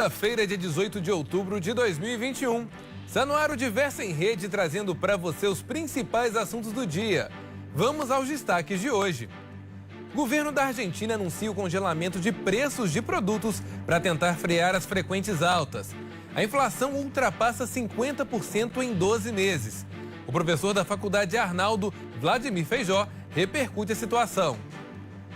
segunda-feira, dia 18 de outubro de 2021. Está no ar o Diversa em Rede, trazendo para você os principais assuntos do dia. Vamos aos destaques de hoje. O governo da Argentina anuncia o congelamento de preços de produtos para tentar frear as frequentes altas. A inflação ultrapassa 50% em 12 meses. O professor da Faculdade Arnaldo, Vladimir Feijó, repercute a situação.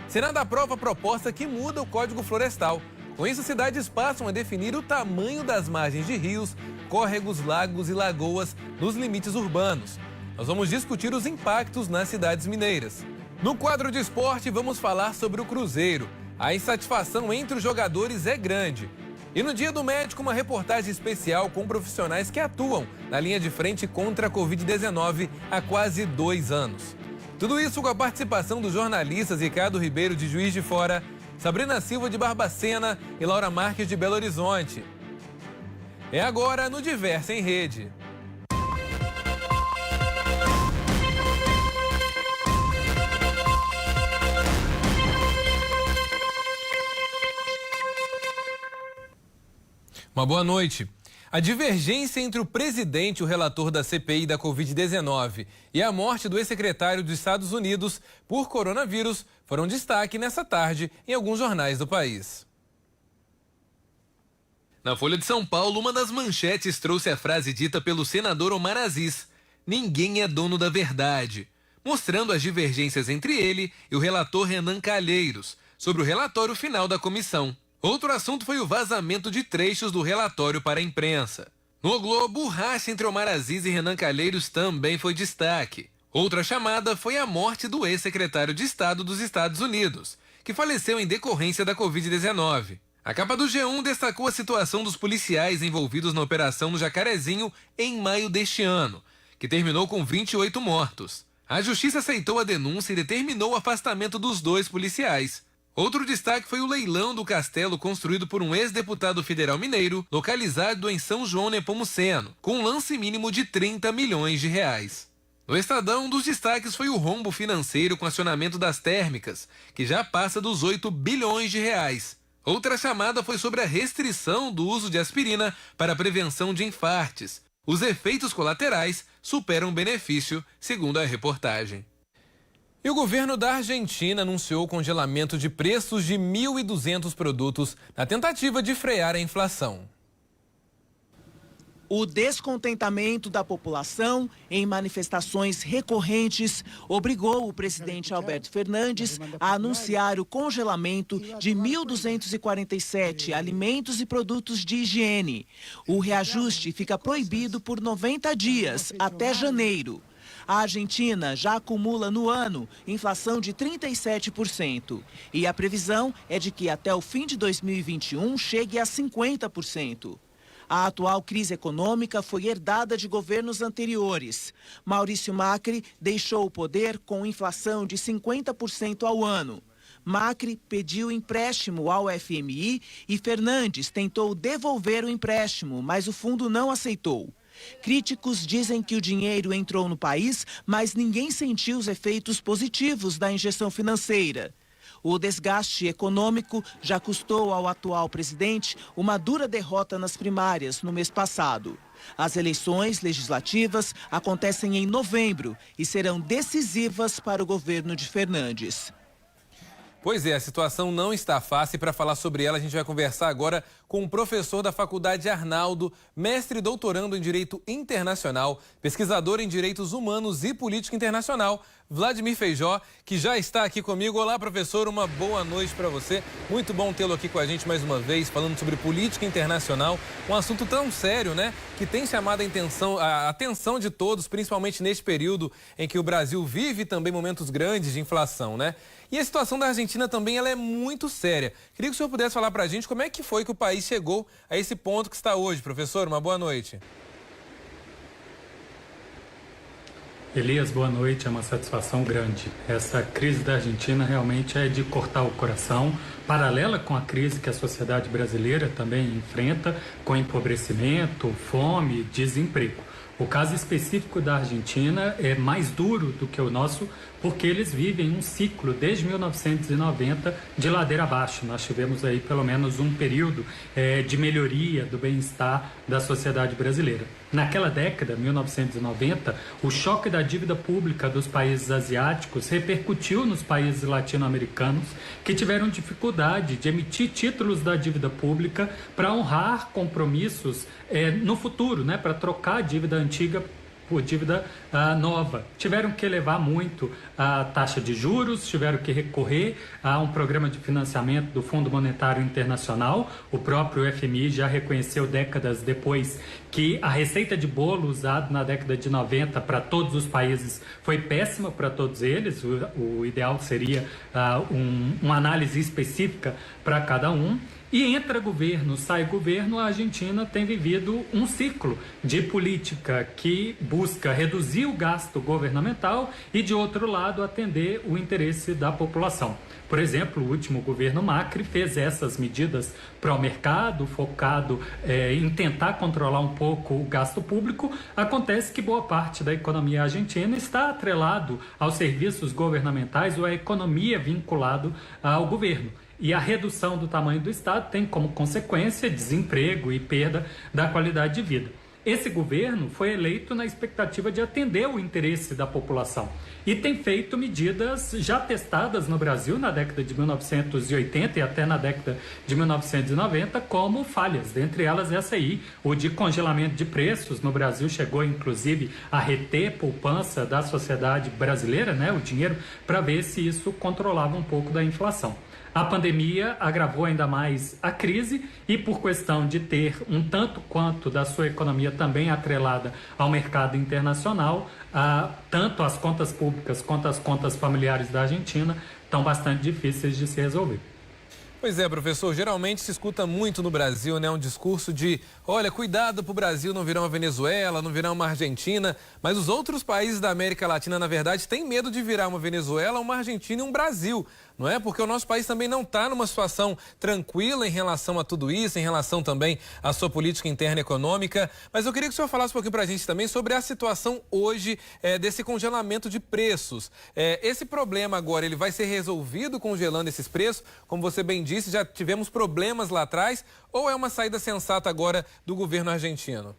Senado aprova a proposta que muda o Código Florestal. Com isso, cidades passam a definir o tamanho das margens de rios, córregos, lagos e lagoas nos limites urbanos. Nós vamos discutir os impactos nas cidades mineiras. No quadro de esporte, vamos falar sobre o Cruzeiro. A insatisfação entre os jogadores é grande. E no Dia do Médico, uma reportagem especial com profissionais que atuam na linha de frente contra a Covid-19 há quase 2 anos. Tudo isso com a participação dos jornalistas Ricardo Ribeiro, de Juiz de Fora, Sabrina Silva, de Barbacena e Laura Marques, de Belo Horizonte. É agora no Diversa em Rede. Uma boa noite. A divergência entre o presidente e o relator da CPI da Covid-19 e a morte do ex-secretário dos Estados Unidos por coronavírus foram destaque nessa tarde em alguns jornais do país. Na Folha de São Paulo, uma das manchetes trouxe a frase dita pelo senador Omar Aziz: "Ninguém é dono da verdade", mostrando as divergências entre ele e o relator Renan Calheiros sobre o relatório final da comissão. Outro assunto foi o vazamento de trechos do relatório para a imprensa. No O Globo, o racha entre Omar Aziz e Renan Calheiros também foi destaque. Outra chamada foi a morte do ex-secretário de Estado dos Estados Unidos, que faleceu em decorrência da Covid-19. A capa do G1 destacou a situação dos policiais envolvidos na operação no Jacarezinho em maio deste ano, que terminou com 28 mortos. A justiça aceitou a denúncia e determinou o afastamento dos 2 policiais. Outro destaque foi o leilão do castelo construído por um ex-deputado federal mineiro, localizado em São João Nepomuceno, com um lance mínimo de 30 milhões de reais. No Estadão, um dos destaques foi o rombo financeiro com acionamento das térmicas, que já passa dos 8 bilhões de reais. Outra chamada foi sobre a restrição do uso de aspirina para a prevenção de infartes. Os efeitos colaterais superam o benefício, segundo a reportagem. E o governo da Argentina anunciou o congelamento de preços de 1.200 produtos na tentativa de frear a inflação. O descontentamento da população em manifestações recorrentes obrigou o presidente Alberto Fernandes a anunciar o congelamento de 1.247 alimentos e produtos de higiene. O reajuste fica proibido por 90 dias, até janeiro. A Argentina já acumula no ano inflação de 37%. E a previsão é de que até o fim de 2021 chegue a 50%. A atual crise econômica foi herdada de governos anteriores. Maurício Macri deixou o poder com inflação de 50% ao ano. Macri pediu empréstimo ao FMI e Fernandes tentou devolver o empréstimo, mas o fundo não aceitou. Críticos dizem que o dinheiro entrou no país, mas ninguém sentiu os efeitos positivos da injeção financeira. O desgaste econômico já custou ao atual presidente uma dura derrota nas primárias no mês passado. As eleições legislativas acontecem em novembro e serão decisivas para o governo de Fernandes. Pois é, a situação não está fácil. Para falar sobre ela, a gente vai conversar agora com o professor da Faculdade Arnaldo, mestre e doutorando em Direito Internacional, pesquisador em Direitos Humanos e Política Internacional, Vladimir Feijó, que já está aqui comigo. Olá, professor, uma boa noite para você. Muito bom tê-lo aqui com a gente mais uma vez, falando sobre política internacional, um assunto tão sério, né, que tem chamado a atenção de todos, principalmente neste período em que o Brasil vive também momentos grandes de inflação, né? E a situação da Argentina também ela é muito séria. Queria que o senhor pudesse falar para a gente como é que foi que o país chegou a esse ponto que está hoje. Professor, uma boa noite. Elias, boa noite, é uma satisfação grande. Essa crise da Argentina realmente é de cortar o coração, paralela com a crise que a sociedade brasileira também enfrenta, com empobrecimento, fome, desemprego. O caso específico da Argentina é mais duro do que o nosso, porque eles vivem um ciclo desde 1990 de ladeira abaixo. Nós tivemos aí pelo menos um período de melhoria do bem-estar da sociedade brasileira. Naquela década, 1990, o choque da dívida pública dos países asiáticos repercutiu nos países latino-americanos, que tiveram dificuldade de emitir títulos da dívida pública para honrar compromissos no futuro, né, para trocar a dívida antiga por dívida nova. Tiveram que elevar muito a taxa de juros, tiveram que recorrer a um programa de financiamento do Fundo Monetário Internacional. O próprio FMI já reconheceu décadas depois que a receita de bolo usada na década de 90 para todos os países foi péssima para todos eles. O ideal seria uma análise específica para cada um. E entra governo, sai governo, a Argentina tem vivido um ciclo de política que busca reduzir o gasto governamental e, de outro lado, atender o interesse da população. Por exemplo, o último governo Macri fez essas medidas para o mercado, focado em tentar controlar um pouco o gasto público. Acontece que boa parte da economia argentina está atrelado aos serviços governamentais ou à economia vinculado ao governo. E a redução do tamanho do Estado tem como consequência desemprego e perda da qualidade de vida. Esse governo foi eleito na expectativa de atender o interesse da população e tem feito medidas já testadas no Brasil na década de 1980 e até na década de 1990 como falhas. Dentre elas essa aí, o de congelamento de preços. No Brasil chegou inclusive a reter poupança da sociedade brasileira, né, o dinheiro, para ver se isso controlava um pouco da inflação. A pandemia agravou ainda mais a crise e, por questão de ter um tanto quanto da sua economia também atrelada ao mercado internacional, tanto as contas públicas quanto as contas familiares da Argentina estão bastante difíceis de se resolver. Pois é, professor, geralmente se escuta muito no Brasil, né, um discurso de, olha, cuidado para o Brasil não virar uma Venezuela, não virar uma Argentina, mas os outros países da América Latina, na verdade, têm medo de virar uma Venezuela, uma Argentina e um Brasil, não é? Porque o nosso país também não está numa situação tranquila em relação a tudo isso, em relação também à sua política interna econômica, mas eu queria que o senhor falasse um pouquinho para a gente também sobre a situação hoje desse congelamento de preços. Esse problema agora, ele vai ser resolvido congelando esses preços, como você bem disse, já tivemos problemas lá atrás, ou é uma saída sensata agora do governo argentino?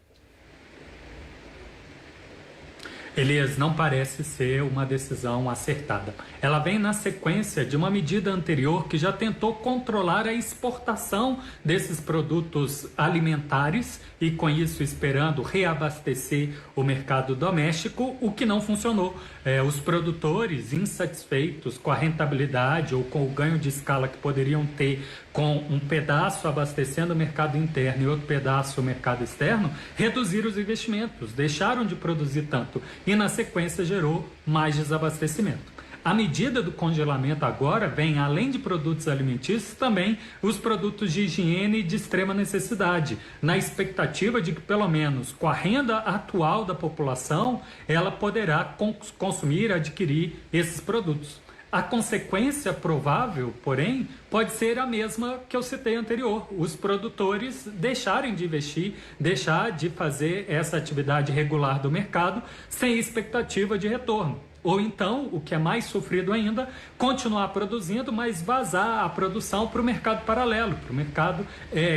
Elias, não parece ser uma decisão acertada. Ela vem na sequência de uma medida anterior que já tentou controlar a exportação desses produtos alimentares e, com isso, esperando reabastecer o mercado doméstico, o que não funcionou. Os produtores insatisfeitos com a rentabilidade ou com o ganho de escala que poderiam ter com um pedaço abastecendo o mercado interno e outro pedaço o mercado externo, reduziram os investimentos, deixaram de produzir tanto e, na sequência, gerou mais desabastecimento. A medida do congelamento agora vem, além de produtos alimentícios, também os produtos de higiene de extrema necessidade, na expectativa de que, pelo menos com a renda atual da população, ela poderá consumir, adquirir esses produtos. A consequência provável, porém, pode ser a mesma que eu citei anterior. Os produtores deixarem de investir, deixar de fazer essa atividade regular do mercado sem expectativa de retorno. Ou então, o que é mais sofrido ainda, continuar produzindo, mas vazar a produção para o mercado paralelo, para o mercado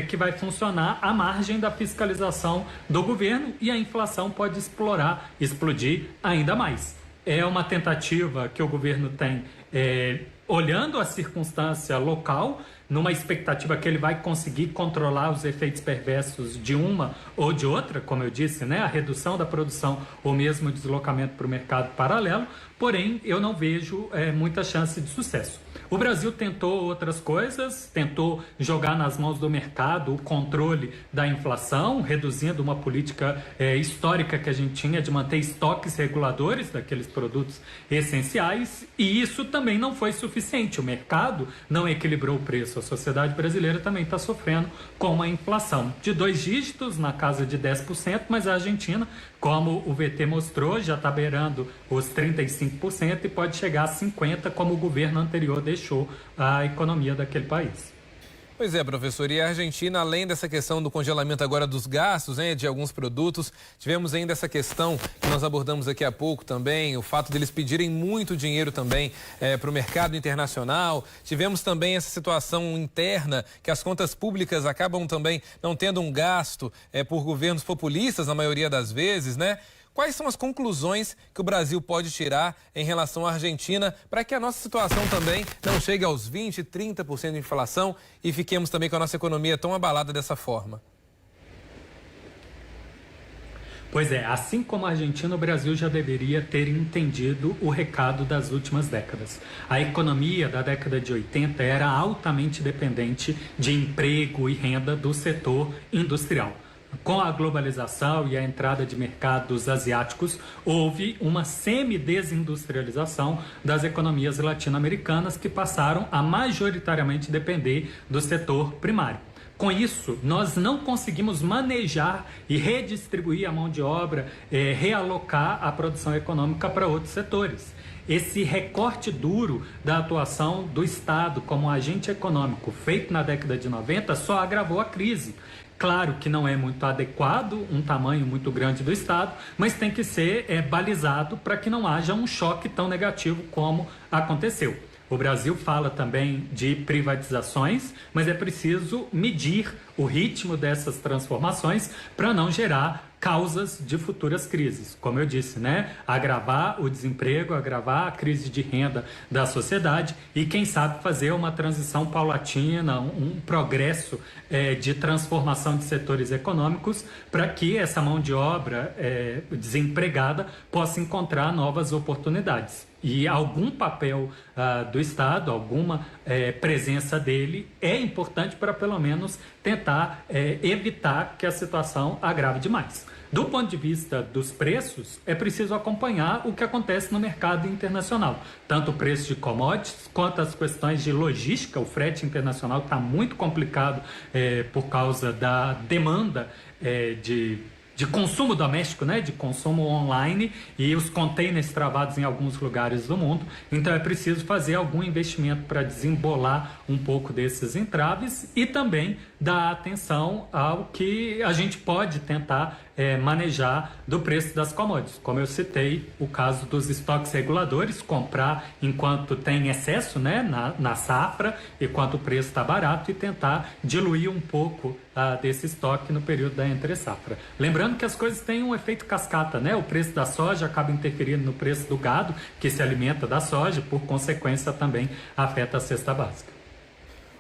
que vai funcionar à margem da fiscalização do governo, e a inflação pode explodir ainda mais. É uma tentativa que o governo tem, olhando a circunstância local, numa expectativa que ele vai conseguir controlar os efeitos perversos de uma ou de outra, como eu disse, né? A redução da produção ou mesmo o deslocamento para o mercado paralelo, porém eu não vejo muita chance de sucesso. O Brasil tentou outras coisas, tentou jogar nas mãos do mercado o controle da inflação, reduzindo uma política histórica que a gente tinha de manter estoques reguladores daqueles produtos essenciais, e isso também não foi suficiente. O mercado não equilibrou o preço, a sociedade brasileira também está sofrendo com uma inflação de 2 dígitos, na casa de 10%, mas a Argentina, como o VT mostrou, já está beirando os 35% e pode chegar a 50%, como o governo anterior deixou a economia daquele país. Pois é, professor, e a Argentina, além dessa questão do congelamento agora dos gastos, né, de alguns produtos, tivemos ainda essa questão que nós abordamos aqui há pouco também, o fato deles pedirem muito dinheiro também para o mercado internacional. Tivemos também essa situação interna, que as contas públicas acabam também não tendo um gasto por governos populistas, na maioria das vezes, né? Quais são as conclusões que o Brasil pode tirar em relação à Argentina para que a nossa situação também não chegue aos 20%, 30% de inflação e fiquemos também com a nossa economia tão abalada dessa forma? Pois é, assim como a Argentina, o Brasil já deveria ter entendido o recado das últimas décadas. A economia da década de 80 era altamente dependente de emprego e renda do setor industrial. Com a globalização e a entrada de mercados asiáticos, houve uma semi-desindustrialização das economias latino-americanas que passaram a majoritariamente depender do setor primário. Com isso, nós não conseguimos manejar e redistribuir a mão de obra, realocar a produção econômica para outros setores. Esse recorte duro da atuação do Estado como agente econômico feito na década de 90 só agravou a crise. Claro que não é muito adequado um tamanho muito grande do Estado, mas tem que ser balizado para que não haja um choque tão negativo como aconteceu. O Brasil fala também de privatizações, mas é preciso medir o ritmo dessas transformações para não gerar causas de futuras crises. Como eu disse, né? Agravar o desemprego, agravar a crise de renda da sociedade e, quem sabe, fazer uma transição paulatina, um progresso de transformação de setores econômicos para que essa mão de obra desempregada possa encontrar novas oportunidades. E algum papel do Estado, alguma presença dele é importante para pelo menos tentar evitar que a situação agrave demais. Do ponto de vista dos preços, é preciso acompanhar o que acontece no mercado internacional. Tanto o preço de commodities quanto as questões de logística. O frete internacional está muito complicado por causa da demanda de consumo doméstico, né? De consumo online e os containers travados em alguns lugares do mundo. Então é preciso fazer algum investimento para desembolar um pouco desses entraves e também dar atenção ao que a gente pode tentar manejar do preço das commodities. Como eu citei, o caso dos estoques reguladores, comprar enquanto tem excesso, né, na safra, enquanto o preço está barato, e tentar diluir um pouco desse estoque no período da entre-safra. Lembrando que as coisas têm um efeito cascata, né? O preço da soja acaba interferindo no preço do gado, que se alimenta da soja, por consequência também afeta a cesta básica.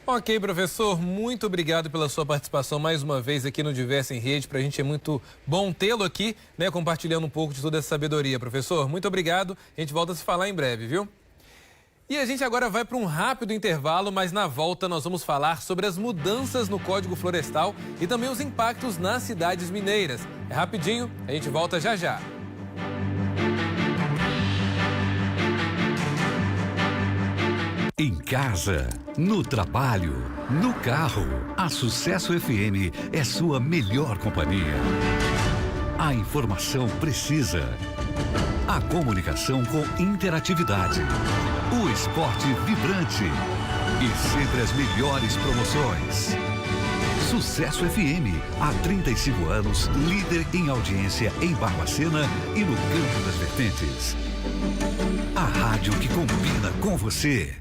Ok, professor, muito obrigado pela sua participação mais uma vez aqui no Diverso em Rede. Para a gente é muito bom tê-lo aqui, né, compartilhando um pouco de toda essa sabedoria. Professor, muito obrigado. A gente volta a se falar em breve, viu? E a gente agora vai para um rápido intervalo, mas na volta nós vamos falar sobre as mudanças no Código Florestal e também os impactos nas cidades mineiras. É rapidinho, a gente volta já já. Em casa, no trabalho, no carro, a Sucesso FM é sua melhor companhia. A informação precisa, a comunicação com interatividade, o esporte vibrante e sempre as melhores promoções. Sucesso FM, há 35 anos, líder em audiência em Barbacena e no Campo das Vertentes. A rádio que combina com você.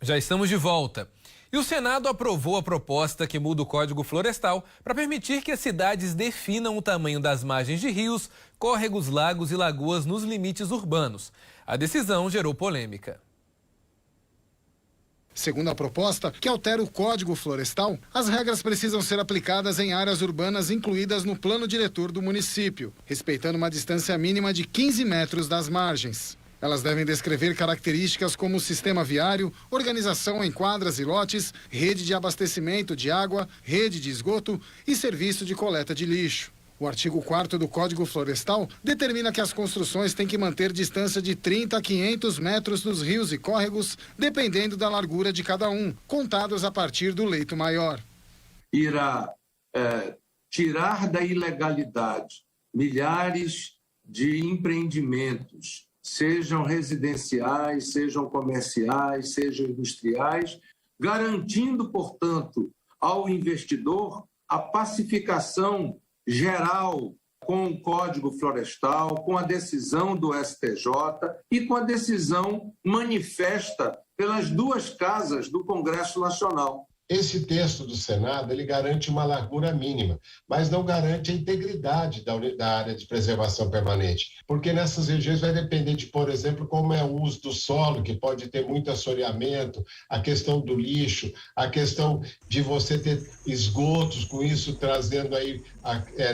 Já estamos de volta. E o Senado aprovou a proposta que muda o Código Florestal para permitir que as cidades definam o tamanho das margens de rios, córregos, lagos e lagoas nos limites urbanos. A decisão gerou polêmica. Segundo a proposta, que altera o Código Florestal, as regras precisam ser aplicadas em áreas urbanas incluídas no plano diretor do município, respeitando uma distância mínima de 15 metros das margens. Elas devem descrever características como sistema viário, organização em quadras e lotes, rede de abastecimento de água, rede de esgoto e serviço de coleta de lixo. O artigo 4º do Código Florestal determina que as construções têm que manter distância de 30 a 500 metros dos rios e córregos, dependendo da largura de cada um, contados a partir do leito maior. Irá tirar da ilegalidade milhares de empreendimentos, sejam residenciais, sejam comerciais, sejam industriais, garantindo, portanto, ao investidor a pacificação geral com o Código Florestal, com a decisão do STJ e com a decisão manifesta pelas duas casas do Congresso Nacional. Esse texto do Senado, ele garante uma largura mínima, mas não garante a integridade da área de preservação permanente, porque nessas regiões vai depender de, por exemplo, como é o uso do solo, que pode ter muito assoreamento, a questão do lixo, a questão de você ter esgotos, com isso trazendo aí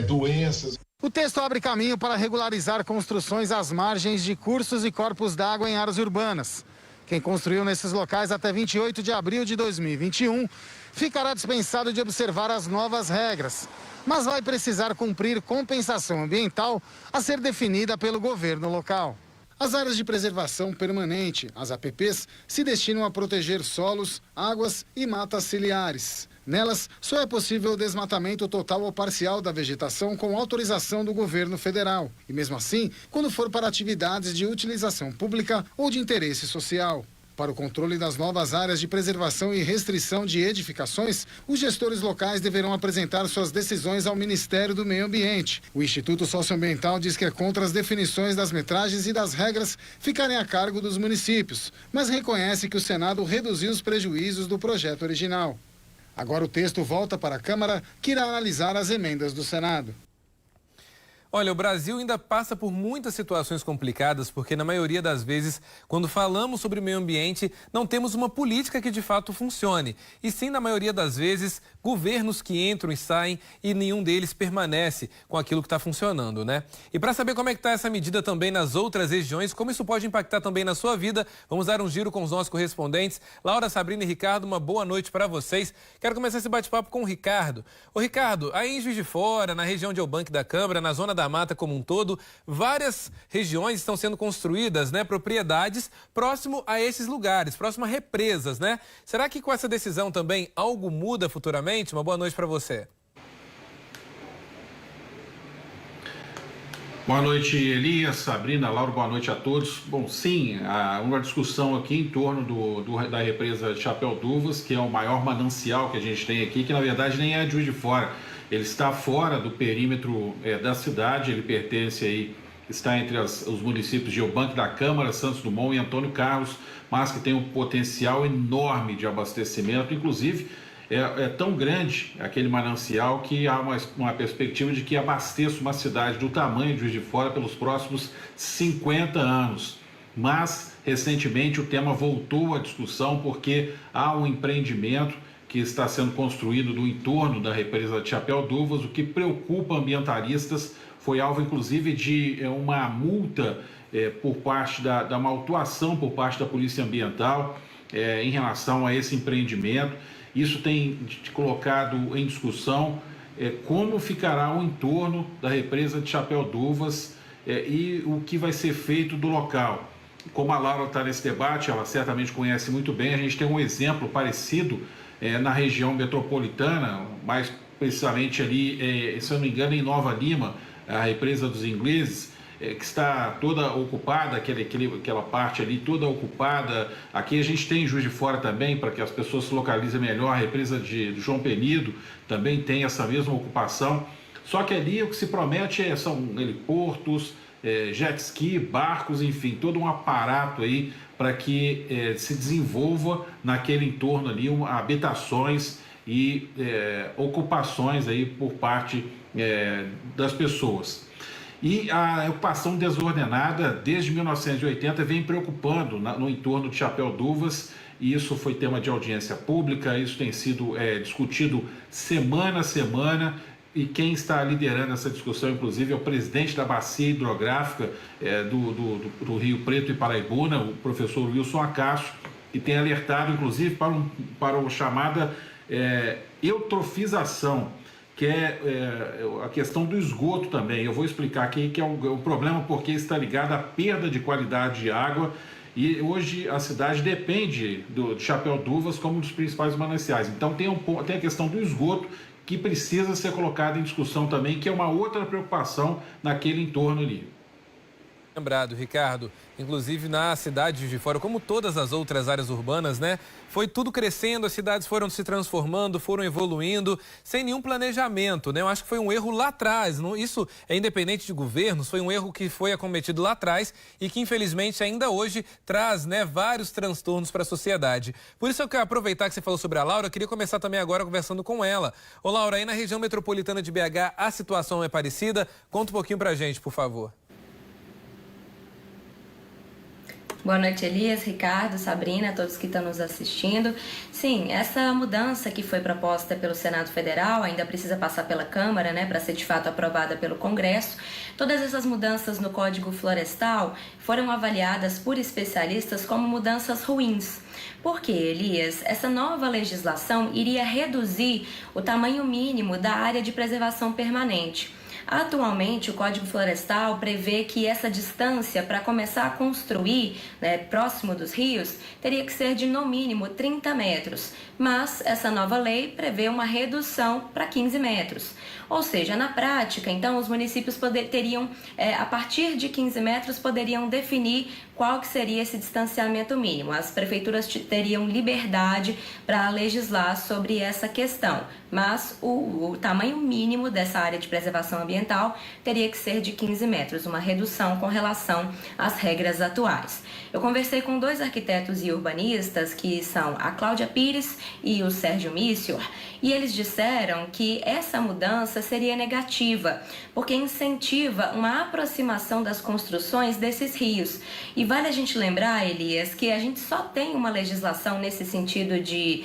doenças. O texto abre caminho para regularizar construções às margens de cursos e corpos d'água em áreas urbanas. Quem construiu nesses locais até 28 de abril de 2021 ficará dispensado de observar as novas regras, mas vai precisar cumprir compensação ambiental a ser definida pelo governo local. As áreas de preservação permanente, as APPs, se destinam a proteger solos, águas e matas ciliares. Nelas, só é possível o desmatamento total ou parcial da vegetação com autorização do governo federal. E mesmo assim, quando for para atividades de utilização pública ou de interesse social. Para o controle das novas áreas de preservação e restrição de edificações, os gestores locais deverão apresentar suas decisões ao Ministério do Meio Ambiente. O Instituto Socioambiental diz que é contra as definições das metragens e das regras ficarem a cargo dos municípios, mas reconhece que o Senado reduziu os prejuízos do projeto original. Agora o texto volta para a Câmara, que irá analisar as emendas do Senado. Olha, o Brasil ainda passa por muitas situações complicadas, porque na maioria das vezes, quando falamos sobre meio ambiente, não temos uma política que de fato funcione. E sim, na maioria das vezes, governos que entram e saem e nenhum deles permanece com aquilo que está funcionando, né? E para saber como é que está essa medida também nas outras regiões, como isso pode impactar também na sua vida, vamos dar um giro com os nossos correspondentes. Laura, Sabrina e Ricardo, uma boa noite para vocês. Quero começar esse bate-papo com o Ricardo. Ô Ricardo, aí em Juiz de Fora, na região de Eubank da Câmara, na zona da Mata como um todo, várias regiões estão sendo construídas, né, propriedades próximo a esses lugares, próximo a represas, né? Será que com essa decisão também algo muda futuramente? Uma boa noite para você. Boa noite, Elias, Sabrina, Laura, boa noite a todos. Bom, sim, há uma discussão aqui em torno da represa de Chapéu d'Uvas, que é o maior manancial que a gente tem aqui, que na verdade nem é de Juiz de Fora. Ele está fora do perímetro da cidade, ele pertence aí, está entre os municípios de Eubank da Câmara, Santos Dumont e Antônio Carlos, mas que tem um potencial enorme de abastecimento, inclusive é tão grande aquele manancial que há uma perspectiva de que abasteça uma cidade do tamanho de Juiz de Fora pelos próximos 50 anos. Mas, recentemente, o tema voltou à discussão porque há um empreendimento que está sendo construído no entorno da represa de Chapéu d'Uvas, o que preocupa ambientalistas. Foi alvo, inclusive, de uma multa por parte uma autuação por parte da Polícia Ambiental em relação a esse empreendimento. Isso tem colocado em discussão como ficará o entorno da represa de Chapéu d'Uvas e o que vai ser feito do local. Como a Laura está nesse debate, ela certamente conhece muito bem, a gente tem um exemplo parecido na região metropolitana, mais precisamente ali, se eu não me engano, em Nova Lima, a represa dos ingleses, que está toda ocupada, aquela parte ali toda ocupada. Aqui a gente tem em Juiz de Fora também, para que as pessoas se localizem melhor, a represa de João Penido também tem essa mesma ocupação. Só que ali o que se promete são heliportos, jet ski, barcos, enfim, todo um aparato aí para que se desenvolva naquele entorno ali habitações e ocupações aí por parte das pessoas. E a ocupação desordenada desde 1980 vem preocupando no entorno de Chapéu d'Uvas, e isso foi tema de audiência pública, isso tem sido discutido semana a semana, e quem está liderando essa discussão, inclusive, é o presidente da Bacia Hidrográfica do Rio Preto e Paraibuna, o professor Wilson Acácio, que tem alertado, inclusive, para a chamada eutrofização, que é a questão do esgoto também. Eu vou explicar aqui que é um problema porque está ligado à perda de qualidade de água, e hoje a cidade depende de Chapéu d'Uvas como um dos principais mananciais. Então tem a questão do esgoto, que precisa ser colocada em discussão também, que é uma outra preocupação naquele entorno ali. Lembrado, Ricardo, inclusive na cidade de Fora, como todas as outras áreas urbanas, né? Foi tudo crescendo, as cidades foram se transformando, foram evoluindo, sem nenhum planejamento, né? Eu acho que foi um erro lá atrás, isso é independente de governos, foi um erro que foi acometido lá atrás e que infelizmente ainda hoje traz, né, vários transtornos para a sociedade. Por isso eu quero aproveitar que você falou sobre a Laura, eu queria começar também agora conversando com ela. Ô Laura, aí na região metropolitana de BH a situação é parecida? Conta um pouquinho pra gente, por favor. Boa noite, Elias, Ricardo, Sabrina, todos que estão nos assistindo. Sim, essa mudança que foi proposta pelo Senado Federal ainda precisa passar pela Câmara, né, para ser de fato aprovada pelo Congresso. Todas essas mudanças no Código Florestal foram avaliadas por especialistas como mudanças ruins. Por quê, Elias? Essa nova legislação iria reduzir o tamanho mínimo da área de preservação permanente. Atualmente, o Código Florestal prevê que essa distância para começar a construir, né, próximo dos rios, teria que ser de no mínimo 30 metros. Mas essa nova lei prevê uma redução para 15 metros. Ou seja, na prática, então, os municípios teriam, a partir de 15 metros, poderiam definir qual que seria esse distanciamento mínimo. As prefeituras teriam liberdade para legislar sobre essa questão, mas o tamanho mínimo dessa área de preservação ambiental teria que ser de 15 metros, uma redução com relação às regras atuais. Eu conversei com 2 arquitetos e urbanistas, que são a Cláudia Pires e o Sérgio Missior, e eles disseram que essa mudança seria negativa, porque incentiva uma aproximação das construções desses rios. E vale a gente lembrar, Elias, que a gente só tem uma legislação nesse sentido de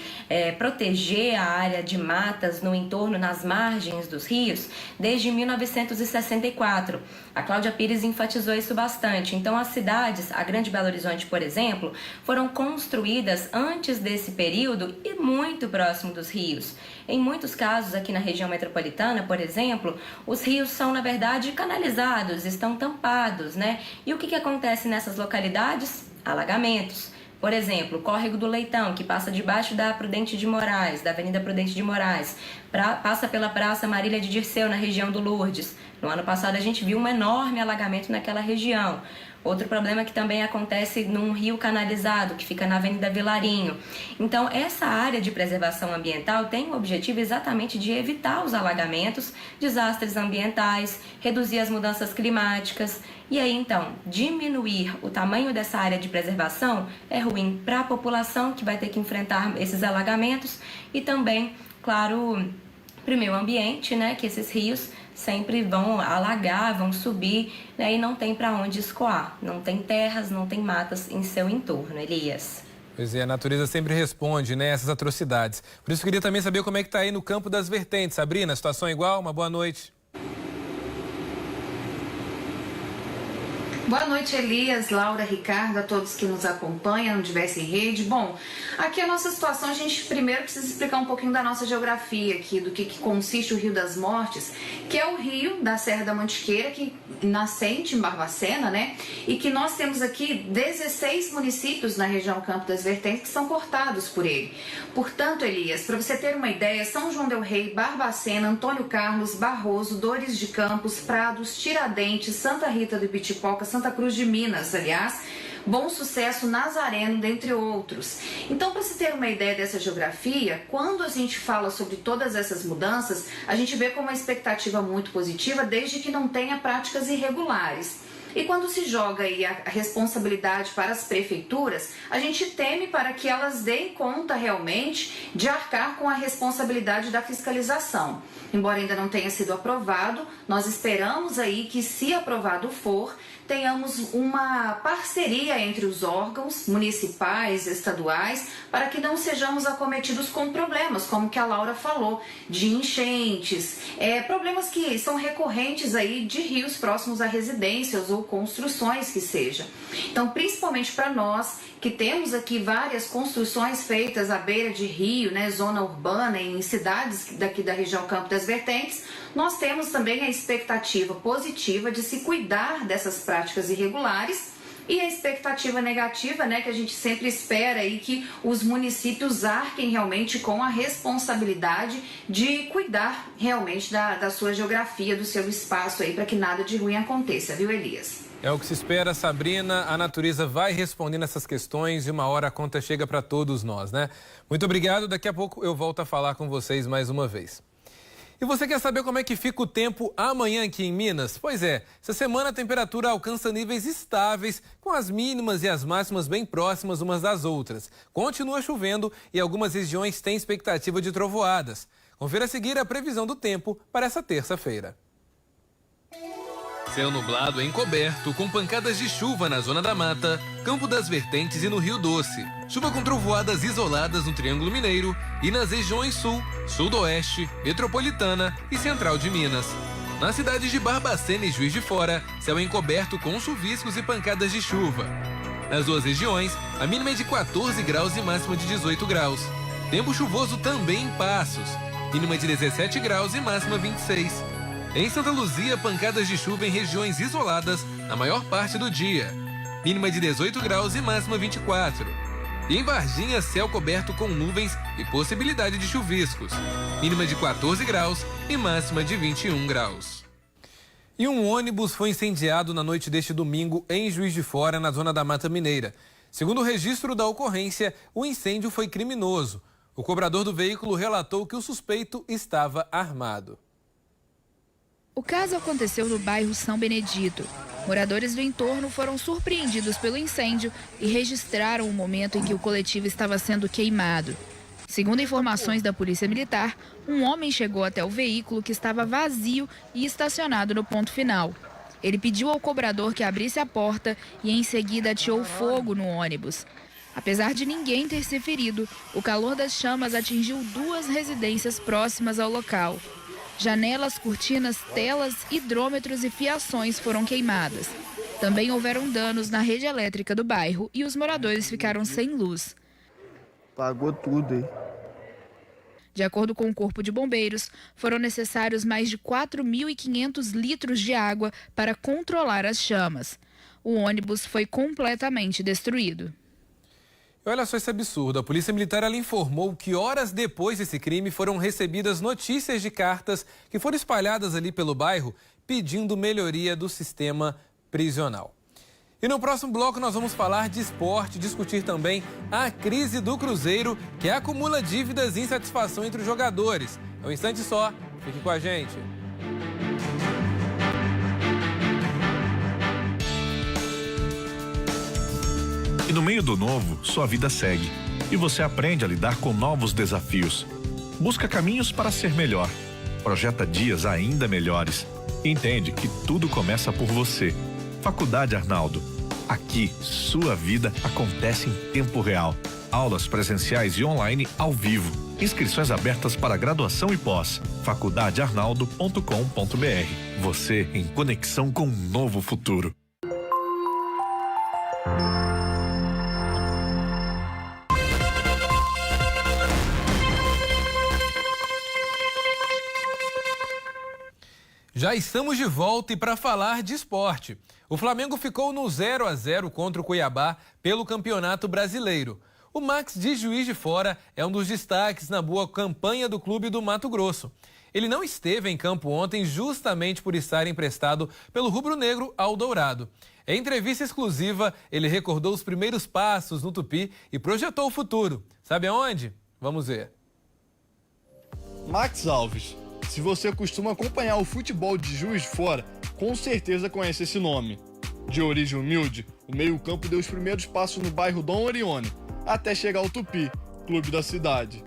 proteger a área de matas no entorno, nas margens dos rios, desde 1964. A Cláudia Pires enfatizou isso bastante. Então, as cidades, a Grande Belo Horizonte, por exemplo, foram construídas antes desse período e muito próximo dos rios. Em muitos casos, aqui na região metropolitana, por exemplo, os rios são, na verdade, canalizados, estão tampados, né? E o que acontece nessas localidades? Alagamentos. Por exemplo, o Córrego do Leitão, que passa debaixo da Prudente de Moraes, da Avenida Prudente de Moraes, passa pela Praça Marília de Dirceu, na região do Lourdes. No ano passado, a gente viu um enorme alagamento naquela região. Outro problema que também acontece num rio canalizado, que fica na Avenida Vilarinho. Então, essa área de preservação ambiental tem o objetivo exatamente de evitar os alagamentos, desastres ambientais, reduzir as mudanças climáticas. E aí, então, diminuir o tamanho dessa área de preservação é ruim para a população, que vai ter que enfrentar esses alagamentos, e também, claro, para o meio ambiente, né, que esses rios sempre vão alagar, vão subir, né, e não tem para onde escoar. Não tem terras, não tem matas em seu entorno, Elias. Pois é, a natureza sempre responde, né, essas atrocidades. Por isso eu queria também saber como é que está aí no Campo das Vertentes. Sabrina, a situação é igual? Uma boa noite. Boa noite, Elias, Laura, Ricardo, a todos que nos acompanham no Diversa em Rede. Bom, aqui a nossa situação, a gente primeiro precisa explicar um pouquinho da nossa geografia aqui, do que consiste o Rio das Mortes, que é o rio da Serra da Mantiqueira, que nascente em Barbacena, né? E que nós temos aqui 16 municípios na região Campo das Vertentes que são cortados por ele. Portanto, Elias, para você ter uma ideia, São João del Rei, Barbacena, Antônio Carlos, Barroso, Dores de Campos, Prados, Tiradentes, Santa Rita do Ibitipoca, Santa Cruz de Minas, aliás, Bom Sucesso, Nazareno, dentre outros. Então, para se ter uma ideia dessa geografia, quando a gente fala sobre todas essas mudanças, a gente vê com uma expectativa muito positiva, desde que não tenha práticas irregulares. E quando se joga aí a responsabilidade para as prefeituras, a gente teme para que elas deem conta realmente de arcar com a responsabilidade da fiscalização. Embora ainda não tenha sido aprovado, nós esperamos aí que, se aprovado for, tenhamos uma parceria entre os órgãos municipais, estaduais, para que não sejamos acometidos com problemas, como que a Laura falou, de enchentes, problemas que são recorrentes aí de rios próximos a residências ou construções que seja. Então, principalmente para nós, que temos aqui várias construções feitas à beira de rio, né, zona urbana, em cidades daqui da região Campo das Vertentes, nós temos também a expectativa positiva de se cuidar dessas práticas irregulares e a expectativa negativa, né, que a gente sempre espera aí que os municípios arquem realmente com a responsabilidade de cuidar realmente da sua geografia, do seu espaço aí, para que nada de ruim aconteça, viu, Elias? É o que se espera, Sabrina. A natureza vai respondendo essas questões e uma hora a conta chega para todos nós, né? Muito obrigado. Daqui a pouco eu volto a falar com vocês mais uma vez. E você quer saber como é que fica o tempo amanhã aqui em Minas? Pois é, essa semana a temperatura alcança níveis estáveis, com as mínimas e as máximas bem próximas umas das outras. Continua chovendo e algumas regiões têm expectativa de trovoadas. Confira a seguir a previsão do tempo para essa terça-feira. Céu nublado encoberto, com pancadas de chuva na Zona da Mata, Campo das Vertentes e no Rio Doce. Chuva com trovoadas isoladas no Triângulo Mineiro e nas regiões Sul, Sudoeste, Metropolitana e Central de Minas. Nas cidades de Barbacena e Juiz de Fora, céu encoberto com chuviscos e pancadas de chuva. Nas duas regiões, a mínima é de 14 graus e máxima de 18 graus. Tempo chuvoso também em Passos, mínima de 17 graus e máxima 26. Em Santa Luzia, pancadas de chuva em regiões isoladas na maior parte do dia. Mínima de 18 graus e máxima 24. E em Varginha, céu coberto com nuvens e possibilidade de chuviscos. Mínima de 14 graus e máxima de 21 graus. E um ônibus foi incendiado na noite deste domingo em Juiz de Fora, na Zona da Mata Mineira. Segundo o registro da ocorrência, o incêndio foi criminoso. O cobrador do veículo relatou que o suspeito estava armado. O caso aconteceu no bairro São Benedito. Moradores do entorno foram surpreendidos pelo incêndio e registraram o momento em que o coletivo estava sendo queimado. Segundo informações da Polícia Militar, um homem chegou até o veículo que estava vazio e estacionado no ponto final. Ele pediu ao cobrador que abrisse a porta e em seguida ateou fogo no ônibus. Apesar de ninguém ter se ferido, o calor das chamas atingiu 2 residências próximas ao local. Janelas, cortinas, telas, hidrômetros e fiações foram queimadas. Também houveram danos na rede elétrica do bairro e os moradores ficaram sem luz. Pagou tudo aí. De acordo com o Corpo de Bombeiros, foram necessários mais de 4.500 litros de água para controlar as chamas. O ônibus foi completamente destruído. Olha só esse absurdo. A Polícia Militar ela informou que horas depois desse crime foram recebidas notícias de cartas que foram espalhadas ali pelo bairro pedindo melhoria do sistema prisional. E no próximo bloco nós vamos falar de esporte, discutir também a crise do Cruzeiro, que acumula dívidas e insatisfação entre os jogadores. É um instante só, fique com a gente. E no meio do novo, sua vida segue. E você aprende a lidar com novos desafios. Busca caminhos para ser melhor. Projeta dias ainda melhores. E entende que tudo começa por você. Faculdade Arnaldo. Aqui, sua vida acontece em tempo real. Aulas presenciais e online ao vivo. Inscrições abertas para graduação e pós. faculdadearnaldo.com.br. Você em conexão com um novo futuro. Já estamos de volta e para falar de esporte. O Flamengo ficou no 0-0 contra o Cuiabá pelo Campeonato Brasileiro. O Max de Juiz de Fora é um dos destaques na boa campanha do clube do Mato Grosso. Ele não esteve em campo ontem justamente por estar emprestado pelo rubro-negro ao Dourado. Em entrevista exclusiva, ele recordou os primeiros passos no Tupi e projetou o futuro. Sabe aonde? Vamos ver. Max Alves. Se você costuma acompanhar o futebol de Juiz de Fora, com certeza conhece esse nome. De origem humilde, o meio-campo deu os primeiros passos no bairro Dom Orione, até chegar ao Tupi, clube da cidade.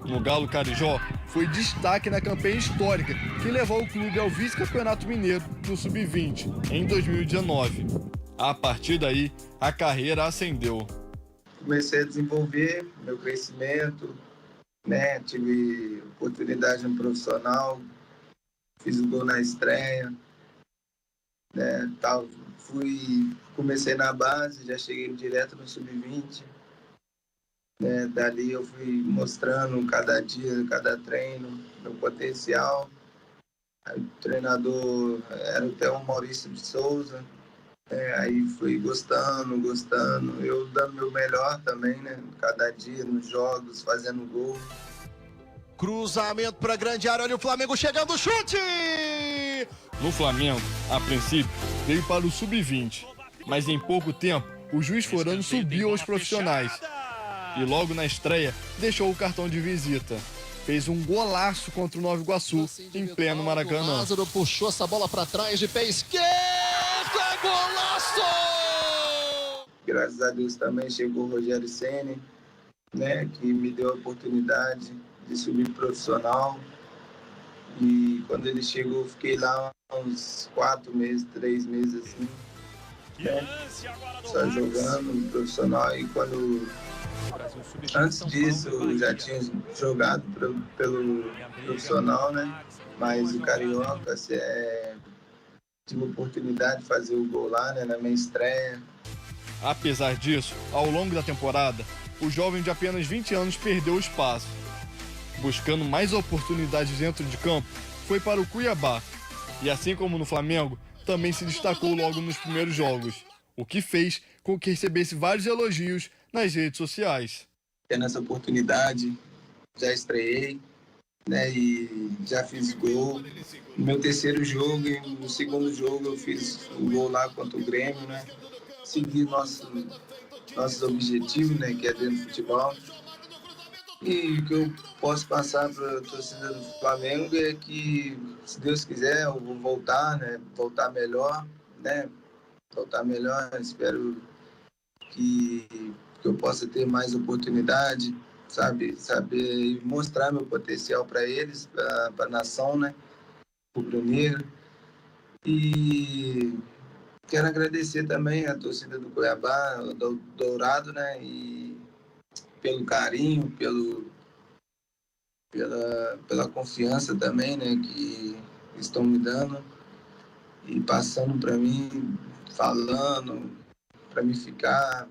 No Galo Carijó, foi destaque na campanha histórica que levou o clube ao vice-campeonato mineiro no Sub-20 em 2019. A partir daí, a carreira ascendeu. Comecei a desenvolver meu crescimento, né? Tive oportunidade no profissional, fiz o gol na estreia, né? Comecei na base, já cheguei direto no Sub-20. Né? Dali eu fui mostrando cada dia, cada treino, meu potencial. Aí, o treinador era até o Maurício de Souza. Aí fui gostando, eu dando meu melhor também, né? Cada dia nos jogos, fazendo gol. Cruzamento para grande área, olha o Flamengo chegando, chute! No Flamengo, a princípio, veio para o Sub-20, mas em pouco tempo, o Juiz Forano subiu aos profissionais. E logo na estreia, deixou o cartão de visita. Fez um golaço contra o Nova Iguaçu, em pleno Maracanã. Lázaro puxou essa bola para trás de pé esquerdo, golaço! Graças a Deus também chegou o Rogério Ceni, né, que me deu a oportunidade de subir profissional. E quando ele chegou, eu fiquei lá uns 4 meses, 3 meses assim, né, só jogando no profissional. E antes disso, eu já tinha jogado pelo profissional, né? Mas o Carioca, tive a oportunidade de fazer o gol lá, né, na minha estreia. Apesar disso, ao longo da temporada, o jovem de apenas 20 anos perdeu o espaço. Buscando mais oportunidades dentro de campo, foi para o Cuiabá. E assim como no Flamengo, também se destacou logo nos primeiros jogos, o que fez com que recebesse vários elogios nas redes sociais. Tendo essa oportunidade, já estreiei, né, e já fiz gol. No meu terceiro jogo e no segundo jogo eu fiz o gol lá contra o Grêmio, né? Segui nossos objetivos, né, que é dentro do futebol. E o que eu posso passar para a torcida do Flamengo é que, se Deus quiser, eu vou voltar, né? Voltar melhor, né? Voltar melhor. Espero que eu possa ter mais oportunidade, sabe? Saber mostrar meu potencial para eles, para a nação, né? Rubro-negra. E quero agradecer também a torcida do Cuiabá, do Dourado, né? E pelo carinho, pela confiança também, né, que estão me dando e passando para mim, falando para mim ficar.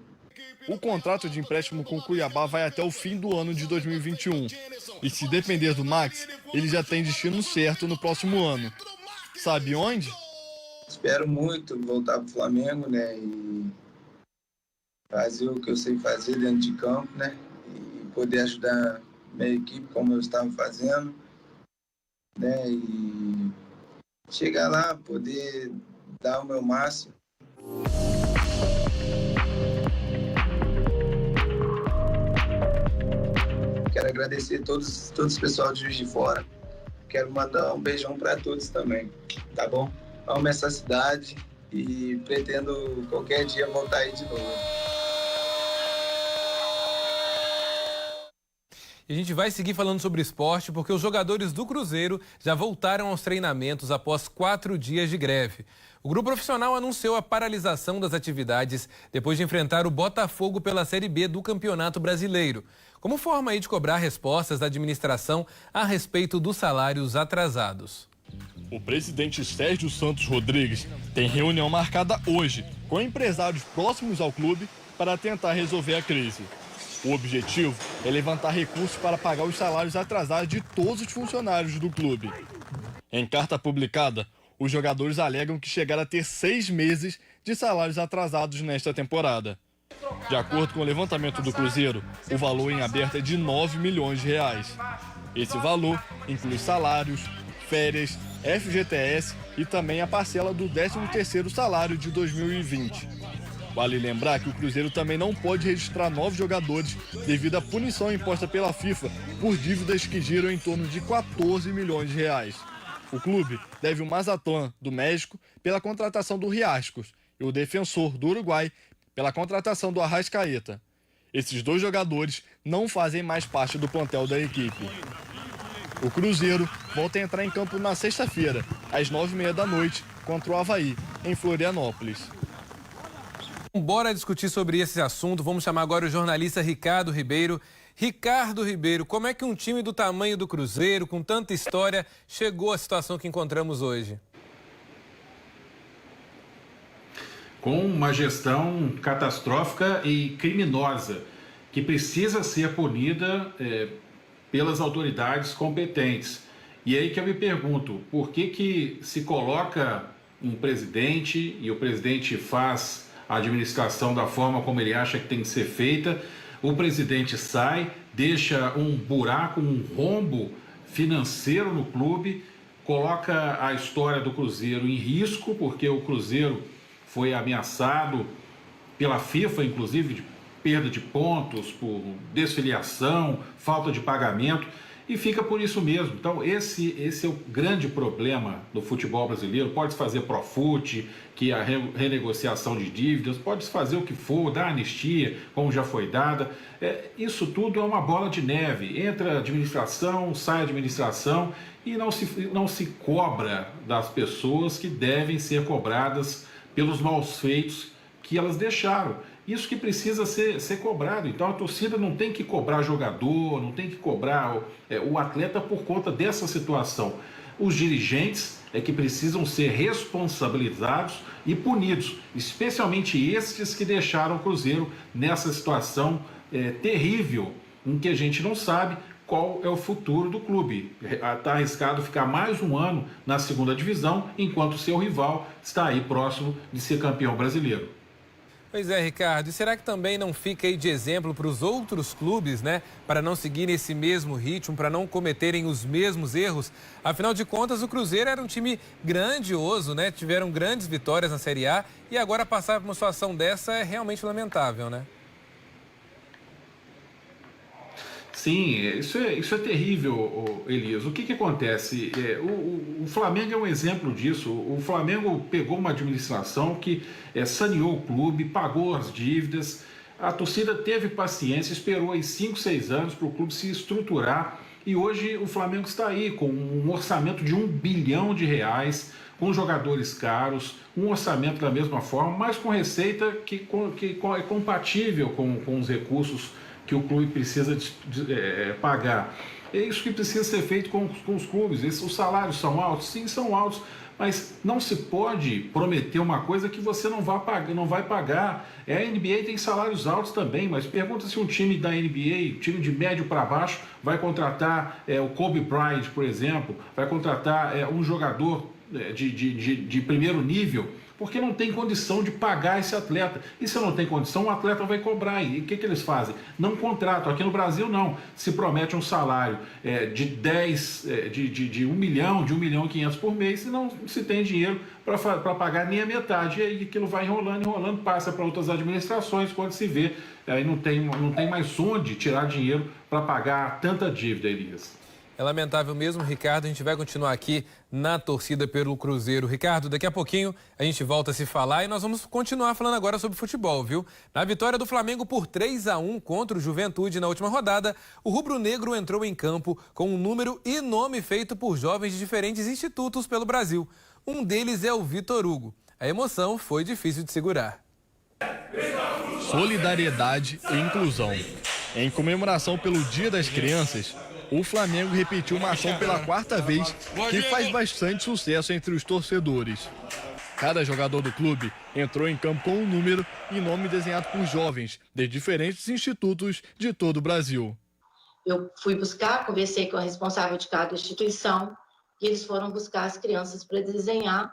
O contrato de empréstimo com o Cuiabá vai até o fim do ano de 2021. E se depender do Max, ele já tem destino certo no próximo ano. Sabe onde? Espero muito voltar para o Flamengo, né, e fazer o que eu sei fazer dentro de campo, né? E poder ajudar minha equipe como eu estava fazendo, né? E chegar lá, poder dar o meu máximo. Quero agradecer todos os pessoal de Juiz de Fora. Quero mandar um beijão para todos também, tá bom? Amo essa cidade e pretendo qualquer dia voltar aí de novo. E a gente vai seguir falando sobre esporte porque os jogadores do Cruzeiro já voltaram aos treinamentos após 4 dias de greve. O grupo profissional anunciou a paralisação das atividades depois de enfrentar o Botafogo pela Série B do Campeonato Brasileiro, como forma aí de cobrar respostas da administração a respeito dos salários atrasados. O presidente Sérgio Santos Rodrigues tem reunião marcada hoje com empresários próximos ao clube para tentar resolver a crise. O objetivo é levantar recursos para pagar os salários atrasados de todos os funcionários do clube. Em carta publicada, os jogadores alegam que chegaram a ter 6 meses de salários atrasados nesta temporada. De acordo com o levantamento do Cruzeiro, o valor em aberto é de 9 milhões de reais. Esse valor inclui salários, férias, FGTS e também a parcela do 13º salário de 2020. Vale lembrar que o Cruzeiro também não pode registrar novos jogadores devido à punição imposta pela FIFA por dívidas que giram em torno de 14 milhões de reais. O clube deve o Mazatlán, do México, pela contratação do Riascos e o Defensor, do Uruguai, pela contratação do Arrascaeta. Esses 2 jogadores não fazem mais parte do plantel da equipe. O Cruzeiro volta a entrar em campo na sexta-feira, às 9h30 da noite, contra o Avaí, em Florianópolis. Bora discutir sobre esse assunto. Vamos chamar agora o jornalista Ricardo Ribeiro. Ricardo Ribeiro, como é que um time do tamanho do Cruzeiro, com tanta história, chegou à situação que encontramos hoje? Com uma gestão catastrófica e criminosa, que precisa ser punida pelas autoridades competentes. E aí que eu me pergunto, por que se coloca um presidente e o presidente faz a administração da forma como ele acha que tem que ser feita, o presidente sai, deixa um buraco, um rombo financeiro no clube, coloca a história do Cruzeiro em risco, porque o Cruzeiro foi ameaçado pela FIFA, inclusive, de perda de pontos, por desfiliação, falta de pagamento, e fica por isso mesmo. Então, esse é o grande problema do futebol brasileiro. Pode-se fazer Profut, que é a renegociação de dívidas, pode-se fazer o que for, dar anistia, como já foi dada. Isso tudo é uma bola de neve. Entra a administração, sai a administração, e não se cobra das pessoas que devem ser cobradas pelos maus feitos que elas deixaram. Isso que precisa ser cobrado. Então a torcida não tem que cobrar jogador, não tem que cobrar o atleta por conta dessa situação. Os dirigentes é que precisam ser responsabilizados e punidos, especialmente estes que deixaram o Cruzeiro nessa situação terrível, em que a gente não sabe qual é o futuro do clube. Está arriscado ficar mais um ano na segunda divisão, enquanto seu rival está aí próximo de ser campeão brasileiro. Pois é, Ricardo, e será que também não fica aí de exemplo para os outros clubes, né? Para não seguirem esse mesmo ritmo, para não cometerem os mesmos erros? Afinal de contas, o Cruzeiro era um time grandioso, né? Tiveram grandes vitórias na Série A e agora passar por uma situação dessa é realmente lamentável, né? Sim, isso é terrível, Elias. O que acontece? O Flamengo é um exemplo disso. O Flamengo pegou uma administração que saneou o clube, pagou as dívidas. A torcida teve paciência, esperou aí 5, 6 anos para o clube se estruturar. E hoje o Flamengo está aí com um orçamento de R$1 bilhão, com jogadores caros, um orçamento da mesma forma, mas com receita que é compatível com os recursos que o clube precisa pagar. É isso que precisa ser feito com os clubes. Os salários são altos? Sim, são altos, mas não se pode prometer uma coisa que você não vai pagar. A NBA tem salários altos também, mas pergunta se um time da NBA, time de médio para baixo, vai contratar o Kobe Bryant, por exemplo, vai contratar um jogador de primeiro nível, porque não tem condição de pagar esse atleta. E se não tem condição, o atleta vai cobrar. E o que eles fazem? Não contratam. Aqui no Brasil, não. Se promete um salário de 1 milhão, de 1,5 milhão por mês, e não se tem dinheiro para pagar nem a metade. E aí aquilo vai enrolando, passa para outras administrações, quando se vê, aí não tem mais onde tirar dinheiro para pagar tanta dívida, Elias. É lamentável mesmo, Ricardo. A gente vai continuar aqui na torcida pelo Cruzeiro. Ricardo, daqui a pouquinho a gente volta a se falar e nós vamos continuar falando agora sobre futebol, viu? Na vitória do Flamengo por 3-1 contra o Juventude na última rodada, o rubro-negro entrou em campo com um número e nome feito por jovens de diferentes institutos pelo Brasil. Um deles é o Vitor Hugo. A emoção foi difícil de segurar. Solidariedade e inclusão. Em comemoração pelo Dia das Crianças, o Flamengo repetiu uma ação pela 4ª vez que faz bastante sucesso entre os torcedores. Cada jogador do clube entrou em campo com um número e nome desenhado por jovens de diferentes institutos de todo o Brasil. Eu fui buscar, conversei com a responsável de cada instituição e eles foram buscar as crianças para desenhar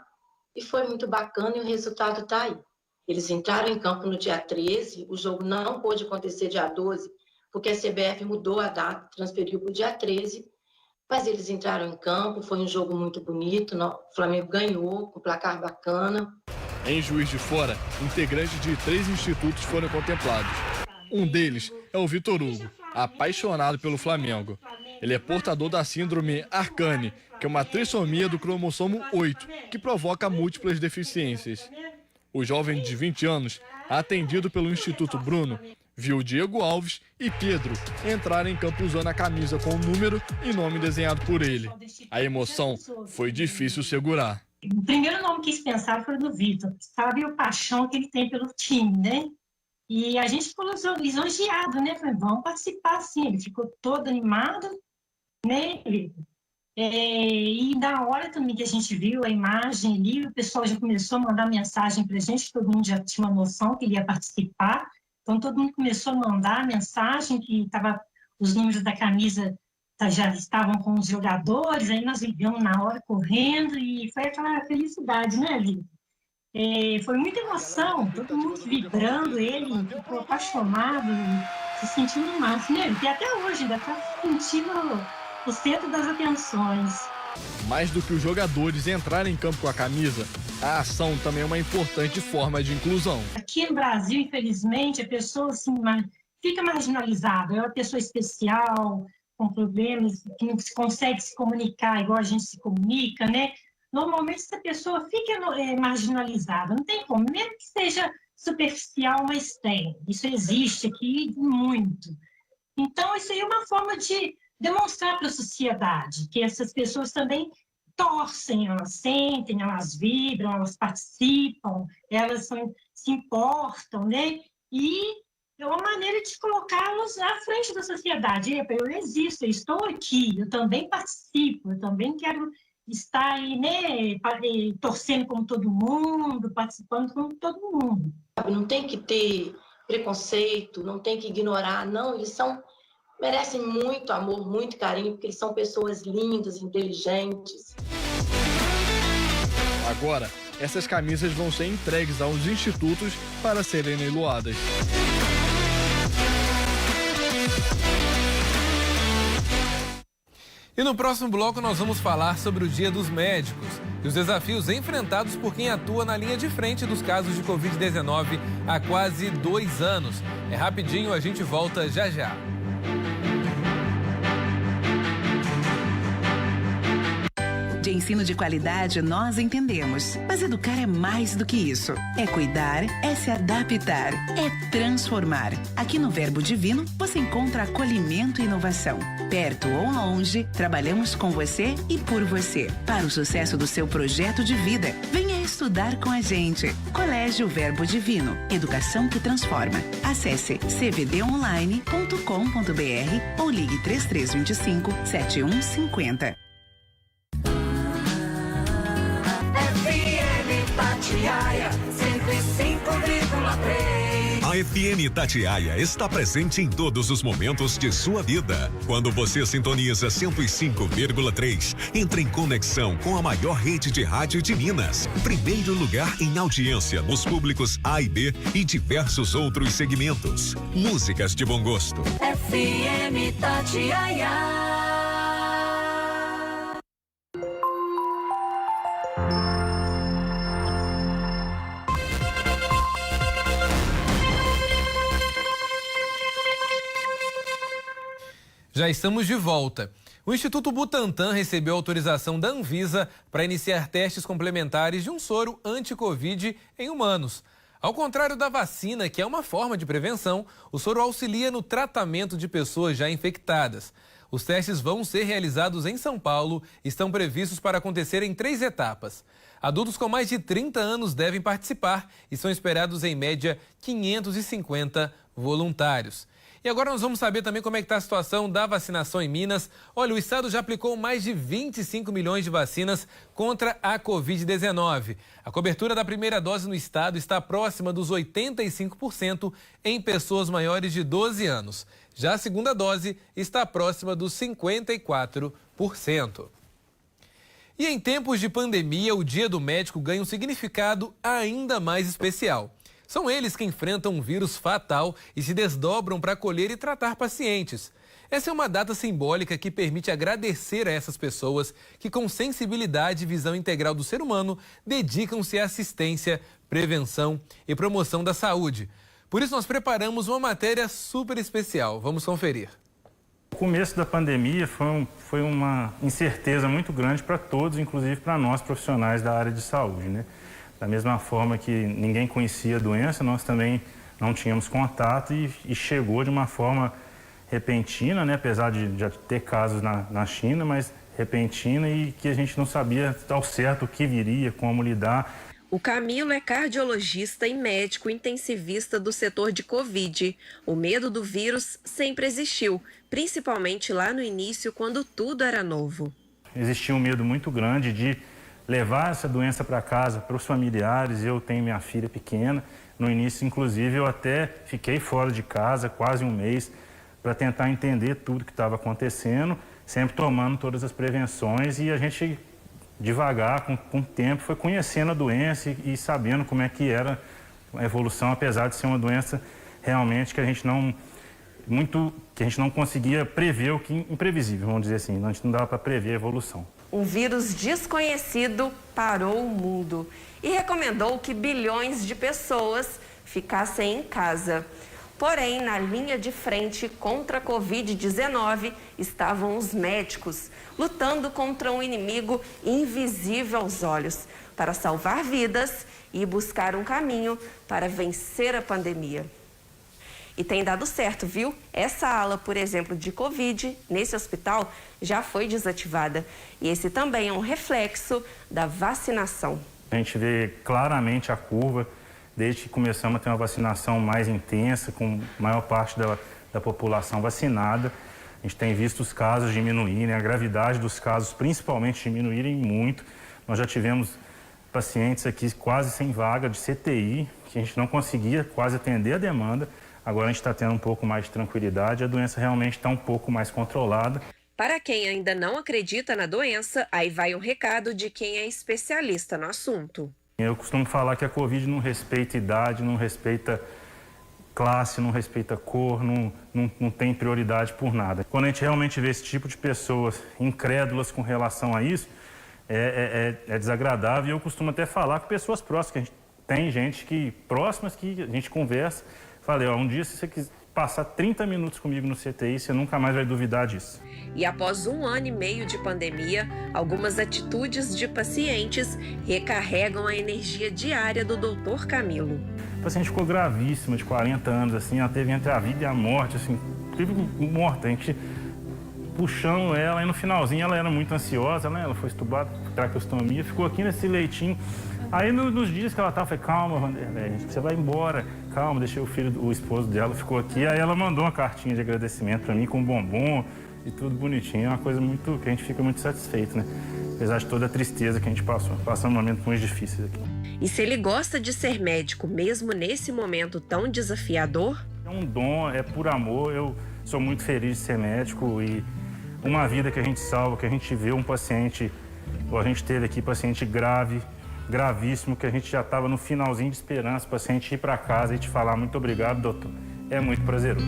e foi muito bacana e o resultado está aí. Eles entraram em campo no dia 13, o jogo não pôde acontecer dia 12, porque a CBF mudou a data, transferiu para o dia 13, mas eles entraram em campo, foi um jogo muito bonito, o Flamengo ganhou, com placar bacana. Em Juiz de Fora, integrantes de 3 institutos foram contemplados. Um deles é o Vitor Hugo, apaixonado pelo Flamengo. Ele é portador da síndrome Arcani, que é uma trissomia do cromossomo 8, que provoca múltiplas deficiências. O jovem de 20 anos, atendido pelo Instituto Bruno, viu Diego Alves e Pedro entrarem em campo usando a camisa com o número e nome desenhado por ele. A emoção foi difícil segurar. O primeiro nome que quis pensar foi o do Vitor, sabe o paixão que ele tem pelo time, né? E a gente ficou lisonjeado, né? Falei, vamos participar sim. Ele ficou todo animado, né? E na hora também que a gente viu a imagem ali, o pessoal já começou a mandar mensagem para a gente, todo mundo já tinha uma noção que ele ia participar. Então, todo mundo começou a mandar mensagem que os números da camisa já estavam com os jogadores, aí nós ligamos na hora, correndo, e foi aquela felicidade, né, Lívia? Foi muita emoção, todo mundo vibrando, ele ficou apaixonado, se sentindo no máximo, né? E até hoje ainda está sentindo o centro das atenções. Mais do que os jogadores entrarem em campo com a camisa, a ação também é uma importante forma de inclusão. Aqui no Brasil, infelizmente, a pessoa assim, fica marginalizada, é uma pessoa especial, com problemas, que não consegue se comunicar igual a gente se comunica, né? Normalmente essa pessoa fica marginalizada, não tem como, mesmo que seja superficial, mas tem. Isso existe aqui muito. Então, isso aí é uma forma de demonstrar para a sociedade que essas pessoas também torcem, elas sentem, elas vibram, elas participam, elas se importam, né? E é uma maneira de colocá-los à frente da sociedade. Eu existo, eu estou aqui, eu também participo, eu também quero estar aí, né, torcendo como todo mundo, participando como todo mundo. Não tem que ter preconceito, não tem que ignorar, não, eles merecem muito amor, muito carinho, porque eles são pessoas lindas, inteligentes. Agora, essas camisas vão ser entregues aos institutos para serem leiloadas. E no próximo bloco nós vamos falar sobre o Dia dos Médicos e os desafios enfrentados por quem atua na linha de frente dos casos de Covid-19 há quase 2 anos. É rapidinho, a gente volta já já. De ensino de qualidade nós entendemos, mas educar é mais do que isso. É cuidar, é se adaptar, é transformar. Aqui no Verbo Divino você encontra acolhimento e inovação. Perto ou longe, trabalhamos com você e por você, para o sucesso do seu projeto de vida. Venha estudar com a gente. Colégio Verbo Divino, educação que transforma. Acesse cvdonline.com.br ou ligue 3325-7150. Itatiaia 105,3. A FM Itatiaia está presente em todos os momentos de sua vida. Quando você sintoniza 105,3, entra em conexão com a maior rede de rádio de Minas. Primeiro lugar em audiência nos públicos A e B e diversos outros segmentos. Músicas de bom gosto. FM Itatiaia. Já estamos de volta. O Instituto Butantan recebeu autorização da Anvisa para iniciar testes complementares de um soro anti-Covid em humanos. Ao contrário da vacina, que é uma forma de prevenção, o soro auxilia no tratamento de pessoas já infectadas. Os testes vão ser realizados em São Paulo e estão previstos para acontecer em 3 etapas. Adultos com mais de 30 anos devem participar e são esperados em média 550 voluntários. E agora nós vamos saber também como é que está a situação da vacinação em Minas. Olha, o estado já aplicou mais de 25 milhões de vacinas contra a Covid-19. A cobertura da primeira dose no estado está próxima dos 85% em pessoas maiores de 12 anos. Já a segunda dose está próxima dos 54%. E em tempos de pandemia, o Dia do Médico ganha um significado ainda mais especial. São eles que enfrentam um vírus fatal e se desdobram para acolher e tratar pacientes. Essa é uma data simbólica que permite agradecer a essas pessoas que, com sensibilidade e visão integral do ser humano, dedicam-se à assistência, prevenção e promoção da saúde. Por isso, nós preparamos uma matéria super especial. Vamos conferir. O começo da pandemia foi uma incerteza muito grande para todos, inclusive para nós profissionais da área de saúde, né? Da mesma forma que ninguém conhecia a doença, nós também não tínhamos contato e chegou de uma forma repentina, né? Apesar de já ter casos na China, mas repentina e que a gente não sabia ao certo o que viria, como lidar. O Camilo é cardiologista e médico intensivista do setor de Covid. O medo do vírus sempre existiu, principalmente lá no início, quando tudo era novo. Existia um medo muito grande de levar essa doença para casa, para os familiares. Eu tenho minha filha pequena. No início, inclusive, eu até fiquei fora de casa quase um mês para tentar entender tudo que estava acontecendo, sempre tomando todas as prevenções, e a gente, devagar, com o tempo, foi conhecendo a doença e sabendo como é que era a evolução, apesar de ser uma doença realmente que a gente não conseguia prever, o que imprevisível, vamos dizer assim, a gente não dava para prever a evolução. Um vírus desconhecido parou o mundo e recomendou que bilhões de pessoas ficassem em casa. Porém, na linha de frente contra a Covid-19 estavam os médicos, lutando contra um inimigo invisível aos olhos, para salvar vidas e buscar um caminho para vencer a pandemia. E tem dado certo, viu? Essa ala, por exemplo, de Covid, nesse hospital, já foi desativada. E esse também é um reflexo da vacinação. A gente vê claramente a curva, desde que começamos a ter uma vacinação mais intensa, com a maior parte da população vacinada. A gente tem visto os casos diminuírem, a gravidade dos casos principalmente diminuírem muito. Nós já tivemos pacientes aqui quase sem vaga de CTI, que a gente não conseguia quase atender a demanda. Agora a gente está tendo um pouco mais de tranquilidade, a doença realmente está um pouco mais controlada. Para quem ainda não acredita na doença, aí vai um recado de quem é especialista no assunto. Eu costumo falar que a Covid não respeita idade, não respeita classe, não respeita cor, não tem prioridade por nada. Quando a gente realmente vê esse tipo de pessoas incrédulas com relação a isso, é desagradável. E eu costumo até falar com pessoas próximas, que a gente tem gente próximas que a gente conversa. Falei, um dia se você quiser passar 30 minutos comigo no CTI, você nunca mais vai duvidar disso. E após 1 ano e meio de pandemia, algumas atitudes de pacientes recarregam a energia diária do Dr. Camilo. A paciente ficou gravíssima, de 40 anos, assim, ela teve entre a vida e a morte, assim, teve morta, a gente puxando ela, e no finalzinho ela era muito ansiosa, né? Ela foi estubada, traqueostomia, ficou aqui nesse leitinho. Aí nos dias que ela tava, eu falei, calma, Vanderlei, você vai embora, calma, deixei o esposo dela, ficou aqui. Aí ela mandou uma cartinha de agradecimento para mim com bombom e tudo bonitinho. É uma coisa que a gente fica muito satisfeito, né? Apesar de toda a tristeza que a gente passando momentos muito difíceis aqui. E se ele gosta de ser médico, mesmo nesse momento tão desafiador? É um dom, é por amor, eu sou muito feliz de ser médico e uma vida que a gente salva, que a gente vê um paciente, ou a gente teve aqui paciente gravíssimo, que a gente já estava no finalzinho de esperança, o paciente ir para casa e te falar muito obrigado, doutor. É muito prazeroso.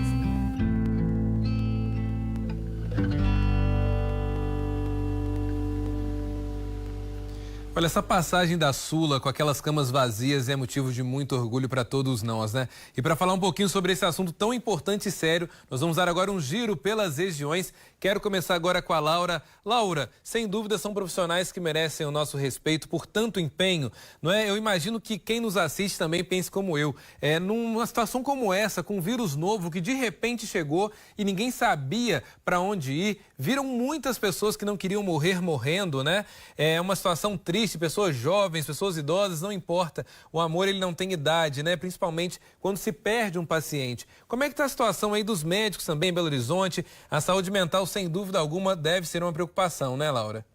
Olha, essa passagem da Sula com aquelas camas vazias é motivo de muito orgulho para todos nós, né? E para falar um pouquinho sobre esse assunto tão importante e sério, nós vamos dar agora um giro pelas regiões. Quero começar agora com a Laura. Laura, sem dúvida são profissionais que merecem o nosso respeito por tanto empenho, não é? Eu imagino que quem nos assiste também pense como eu. Numa situação como essa, com um vírus novo que de repente chegou e ninguém sabia para onde ir, viram muitas pessoas que não queriam morrer morrendo, né? É uma situação triste, pessoas jovens, pessoas idosas, não importa. O amor, ele não tem idade, né? Principalmente quando se perde um paciente. Como é que está a situação aí dos médicos também em Belo Horizonte? A saúde mental, sem dúvida alguma, deve ser uma preocupação, né, Laura?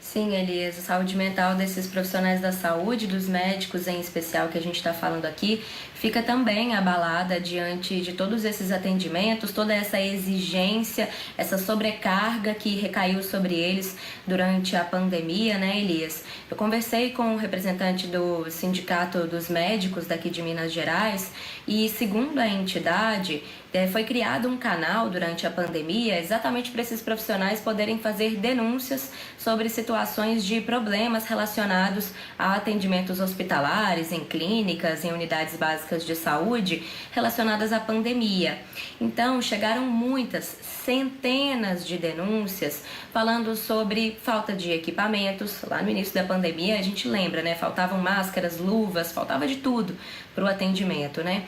Sim, Elias, a saúde mental desses profissionais da saúde, dos médicos em especial que a gente está falando aqui, fica também abalada diante de todos esses atendimentos, toda essa exigência, essa sobrecarga que recaiu sobre eles durante a pandemia, né, Elias? Eu conversei com o representante do Sindicato dos Médicos daqui de Minas Gerais e, segundo a entidade, foi criado um canal durante a pandemia exatamente para esses profissionais poderem fazer denúncias sobre situações situações de problemas relacionados a atendimentos hospitalares, em clínicas, em unidades básicas de saúde, relacionadas à pandemia. Então, chegaram muitas, centenas de denúncias falando sobre falta de equipamentos. Lá no início da pandemia, a gente lembra, né? Faltavam máscaras, luvas, faltava de tudo para o atendimento, né?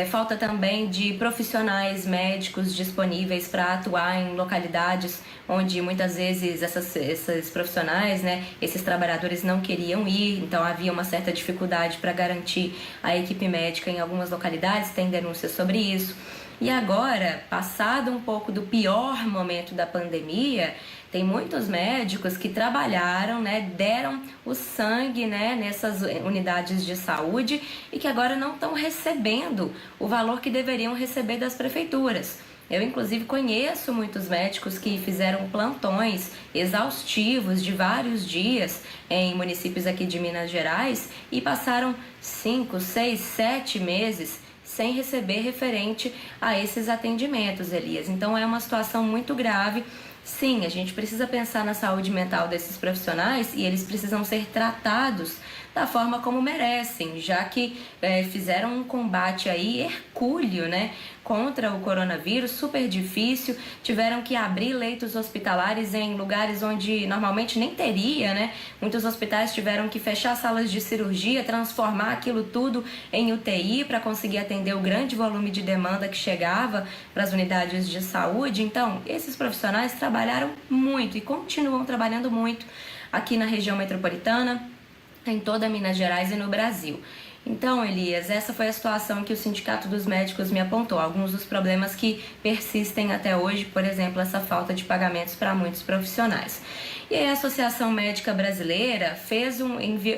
Falta também de profissionais médicos disponíveis para atuar em localidades onde muitas vezes esses profissionais, né, esses trabalhadores não queriam ir, então havia uma certa dificuldade para garantir a equipe médica em algumas localidades, tem denúncias sobre isso. E agora, passado um pouco do pior momento da pandemia, tem muitos médicos que trabalharam, né, deram o sangue, né, nessas unidades de saúde e que agora não estão recebendo o valor que deveriam receber das prefeituras. Eu, inclusive, conheço muitos médicos que fizeram plantões exaustivos de vários dias em municípios aqui de Minas Gerais e passaram 5, 6, 7 meses sem receber referente a esses atendimentos, Elias. Então, é uma situação muito grave. Sim, a gente precisa pensar na saúde mental desses profissionais e eles precisam ser tratados da forma como merecem, já que fizeram um combate aí hercúleo, né, contra o coronavírus, super difícil, tiveram que abrir leitos hospitalares em lugares onde normalmente nem teria, né, muitos hospitais tiveram que fechar salas de cirurgia, transformar aquilo tudo em UTI para conseguir atender o grande volume de demanda que chegava para as unidades de saúde. Então, esses profissionais trabalharam muito e continuam trabalhando muito aqui na região metropolitana, em toda Minas Gerais e no Brasil. Então, Elias, essa foi a situação que o Sindicato dos Médicos me apontou, alguns dos problemas que persistem até hoje, por exemplo, essa falta de pagamentos para muitos profissionais. E aí a Associação Médica Brasileira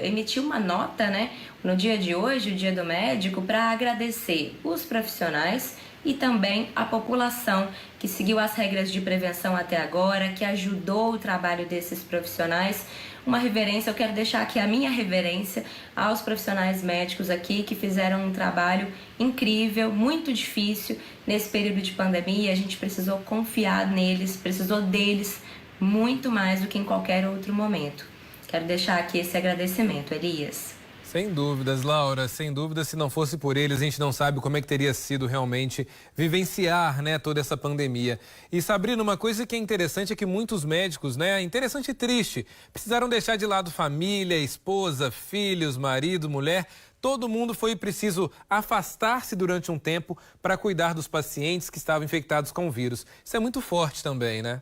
emitiu uma nota, né, no dia de hoje, o Dia do Médico, para agradecer os profissionais e também a população que seguiu as regras de prevenção até agora, que ajudou o trabalho desses profissionais. Uma reverência, eu quero deixar aqui a minha reverência aos profissionais médicos aqui que fizeram um trabalho incrível, muito difícil nesse período de pandemia. A gente precisou confiar neles, precisou deles muito mais do que em qualquer outro momento. Quero deixar aqui esse agradecimento, Elias. Sem dúvidas, Laura, sem dúvida, se não fosse por eles, a gente não sabe como é que teria sido realmente vivenciar, né, toda essa pandemia. E, Sabrina, uma coisa que é interessante é que muitos médicos, né, interessante e triste, precisaram deixar de lado família, esposa, filhos, marido, mulher. Todo mundo foi preciso afastar-se durante um tempo para cuidar dos pacientes que estavam infectados com o vírus. Isso é muito forte também, né?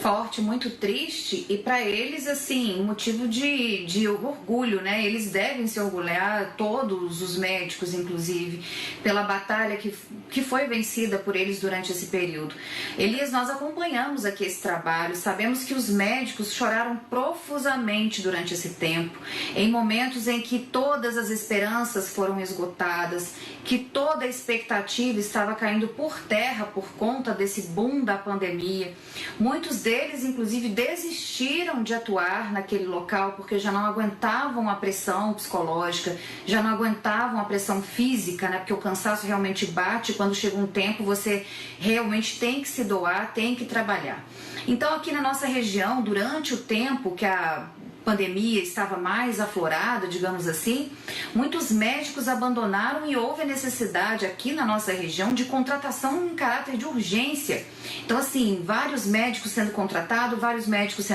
Forte, muito triste e para eles, assim, motivo de orgulho, né? Eles devem se orgulhar, todos os médicos, inclusive, pela batalha que foi vencida por eles durante esse período. Elias, nós acompanhamos aqui esse trabalho, sabemos que os médicos choraram profusamente durante esse tempo, em momentos em que todas as esperanças foram esgotadas, que toda a expectativa estava caindo por terra por conta desse boom da pandemia. Muitos deles, inclusive, desistiram de atuar naquele local porque já não aguentavam a pressão psicológica, já não aguentavam a pressão física, né? Porque o cansaço realmente bate quando chega um tempo, você realmente tem que se doar, tem que trabalhar. Então, aqui na nossa região, durante o tempo que a pandemia estava mais aflorada, digamos assim, muitos médicos abandonaram e houve a necessidade aqui na nossa região de contratação em caráter de urgência. Então, assim, vários médicos sendo contratados, vários médicos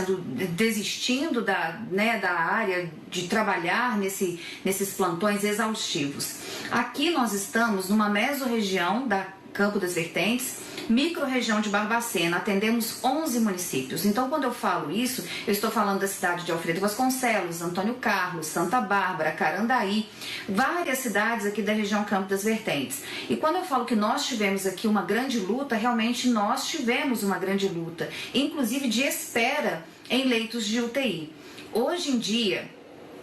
desistindo da área de trabalhar nesses plantões exaustivos. Aqui nós estamos numa mesorregião da Campo das Vertentes, micro-região de Barbacena, atendemos 11 municípios. Então, quando eu falo isso, eu estou falando da cidade de Alfredo Vasconcelos, Antônio Carlos, Santa Bárbara, Carandaí, várias cidades aqui da região Campo das Vertentes. E quando eu falo que nós tivemos aqui uma grande luta, realmente nós tivemos uma grande luta, inclusive de espera em leitos de UTI. Hoje em dia,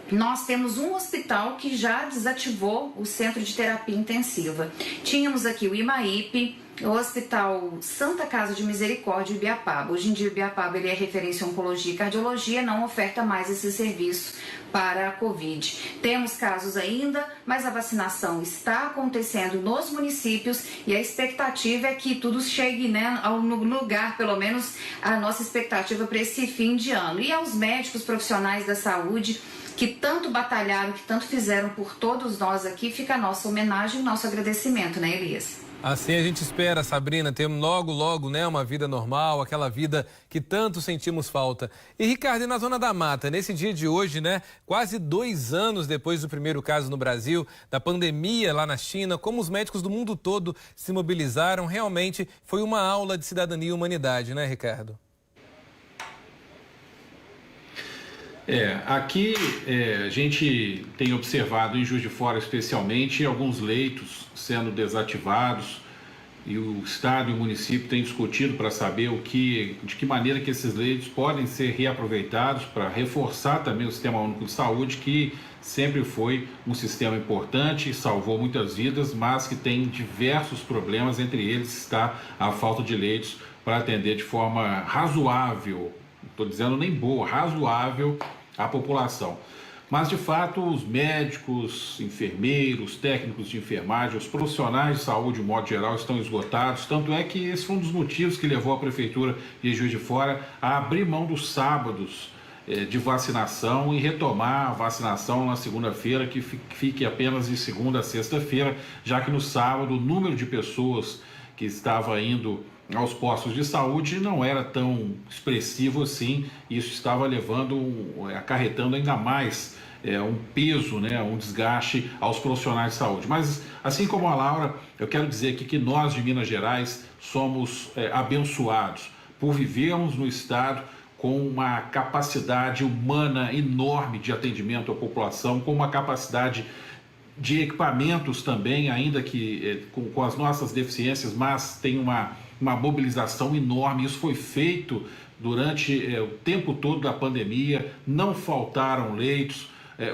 nós temos um hospital que já desativou o centro de terapia intensiva. Tínhamos aqui o IMAIP, o Hospital Santa Casa de Misericórdia de Ibiapaba. Hoje em dia, Ibiapaba ele é referência em oncologia e cardiologia, não oferta mais esse serviço para a Covid. Temos casos ainda, mas a vacinação está acontecendo nos municípios e a expectativa é que tudo chegue, né, no lugar, pelo menos a nossa expectativa para esse fim de ano. E aos médicos profissionais da saúde que tanto batalharam, que tanto fizeram por todos nós aqui, fica a nossa homenagem e o nosso agradecimento, né, Elias? Assim a gente espera, Sabrina, ter logo, né, uma vida normal, aquela vida que tanto sentimos falta. E, Ricardo, e na Zona da Mata, nesse dia de hoje, né, quase 2 anos depois do primeiro caso no Brasil, da pandemia lá na China, como os médicos do mundo todo se mobilizaram, realmente foi uma aula de cidadania e humanidade, né, Ricardo? Aqui a gente tem observado em Juiz de Fora especialmente alguns leitos sendo desativados e o Estado e o município têm discutido para saber de que maneira que esses leitos podem ser reaproveitados para reforçar também o Sistema Único de Saúde, que sempre foi um sistema importante, salvou muitas vidas, mas que tem diversos problemas, entre eles está a falta de leitos para atender de forma razoável, não estou dizendo nem boa, razoável a população. Mas, de fato, os médicos, enfermeiros, técnicos de enfermagem, os profissionais de saúde, de modo geral, estão esgotados. Tanto é que esse foi um dos motivos que levou a Prefeitura de Juiz de Fora a abrir mão dos sábados de vacinação e retomar a vacinação na segunda-feira, que fique apenas de segunda a sexta-feira, já que no sábado o número de pessoas que estava indo aos postos de saúde não era tão expressivo assim. Isso estava acarretando ainda mais um peso, né, um desgaste aos profissionais de saúde. Mas, assim como a Laura, eu quero dizer aqui que nós de Minas Gerais somos abençoados por vivermos no estado com uma capacidade humana enorme de atendimento à população, com uma capacidade de equipamentos também, ainda que com as nossas deficiências, mas tem uma mobilização enorme. Isso foi feito durante o tempo todo da pandemia, não faltaram leitos,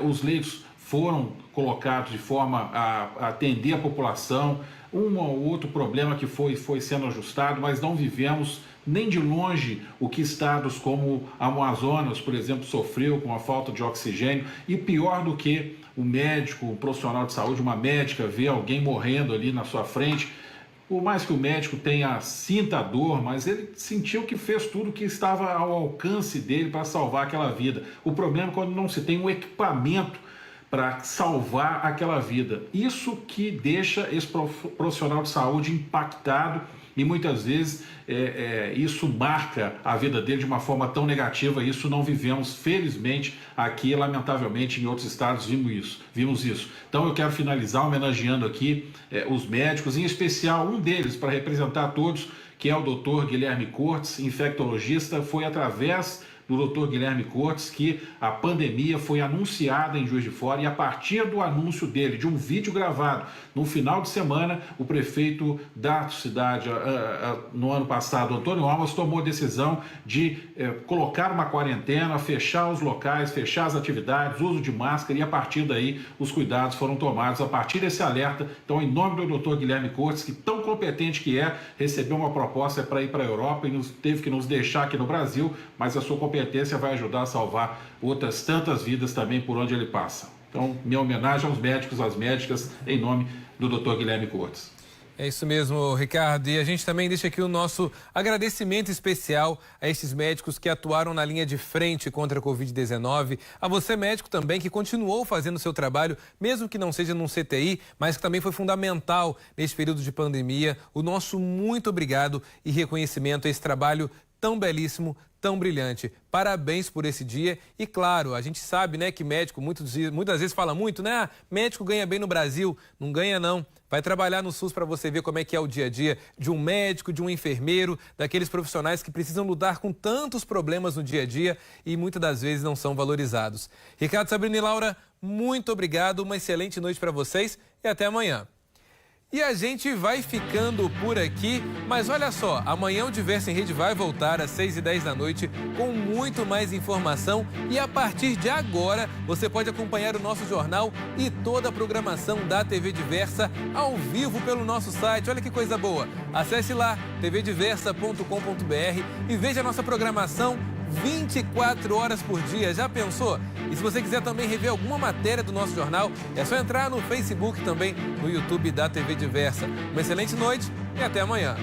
os leitos foram colocados de forma a atender a população. Um ou outro problema que foi sendo ajustado, mas não vivemos nem de longe o que estados como Amazonas, por exemplo, sofreu com a falta de oxigênio. E pior do que o médico, o profissional de saúde, uma médica, ver alguém morrendo ali na sua frente, por mais que o médico sinta a dor, mas ele sentiu que fez tudo que estava ao alcance dele para salvar aquela vida. O problema é quando não se tem um equipamento para salvar aquela vida. Isso que deixa esse profissional de saúde impactado e muitas vezes isso marca a vida dele de uma forma tão negativa. Isso não vivemos, felizmente, aqui, lamentavelmente, em outros estados vimos isso. Então eu quero finalizar homenageando aqui os médicos, em especial um deles, para representar todos, que é o Dr. Guilherme Cortes, infectologista. Foi através do Dr. Guilherme Cortes que a pandemia foi anunciada em Juiz de Fora, e a partir do anúncio dele, de um vídeo gravado no final de semana, o prefeito da cidade, no ano passado, Antônio Almas, tomou a decisão de colocar uma quarentena, fechar os locais, fechar as atividades, uso de máscara, e a partir daí os cuidados foram tomados a partir desse alerta. Então, em nome do Dr. Guilherme Cortes, que tão competente que recebeu uma proposta para ir para a Europa e teve que nos deixar aqui no Brasil, mas a sua competência vai ajudar a salvar outras tantas vidas também por onde ele passa. Então, minha homenagem aos médicos, às médicas, em nome do Dr. Guilherme Cortes. É isso mesmo, Ricardo. E a gente também deixa aqui o nosso agradecimento especial a estes médicos que atuaram na linha de frente contra a Covid-19. A você, médico, também, que continuou fazendo o seu trabalho, mesmo que não seja num CTI, mas que também foi fundamental nesse período de pandemia. O nosso muito obrigado e reconhecimento a esse trabalho tão belíssimo, tão brilhante. Parabéns por esse dia. E claro, a gente sabe, né, que médico muitas vezes fala muito, né? Médico ganha bem no Brasil. Não ganha, não. Vai trabalhar no SUS para você ver como é que é o dia a dia de um médico, de um enfermeiro, daqueles profissionais que precisam lidar com tantos problemas no dia a dia e muitas das vezes não são valorizados. Ricardo, Sabrina e Laura, muito obrigado. Uma excelente noite para vocês e até amanhã. E a gente vai ficando por aqui, mas olha só, amanhã o Diversa em Rede vai voltar às 6h10 da noite com muito mais informação e a partir de agora você pode acompanhar o nosso jornal e toda a programação da TV Diversa ao vivo pelo nosso site. Olha que coisa boa! Acesse lá tvdiversa.com.br e veja a nossa programação 24 horas por dia. Já pensou? E se você quiser também rever alguma matéria do nosso jornal, é só entrar no Facebook também, no YouTube da TV Diversa. Uma excelente noite e até amanhã.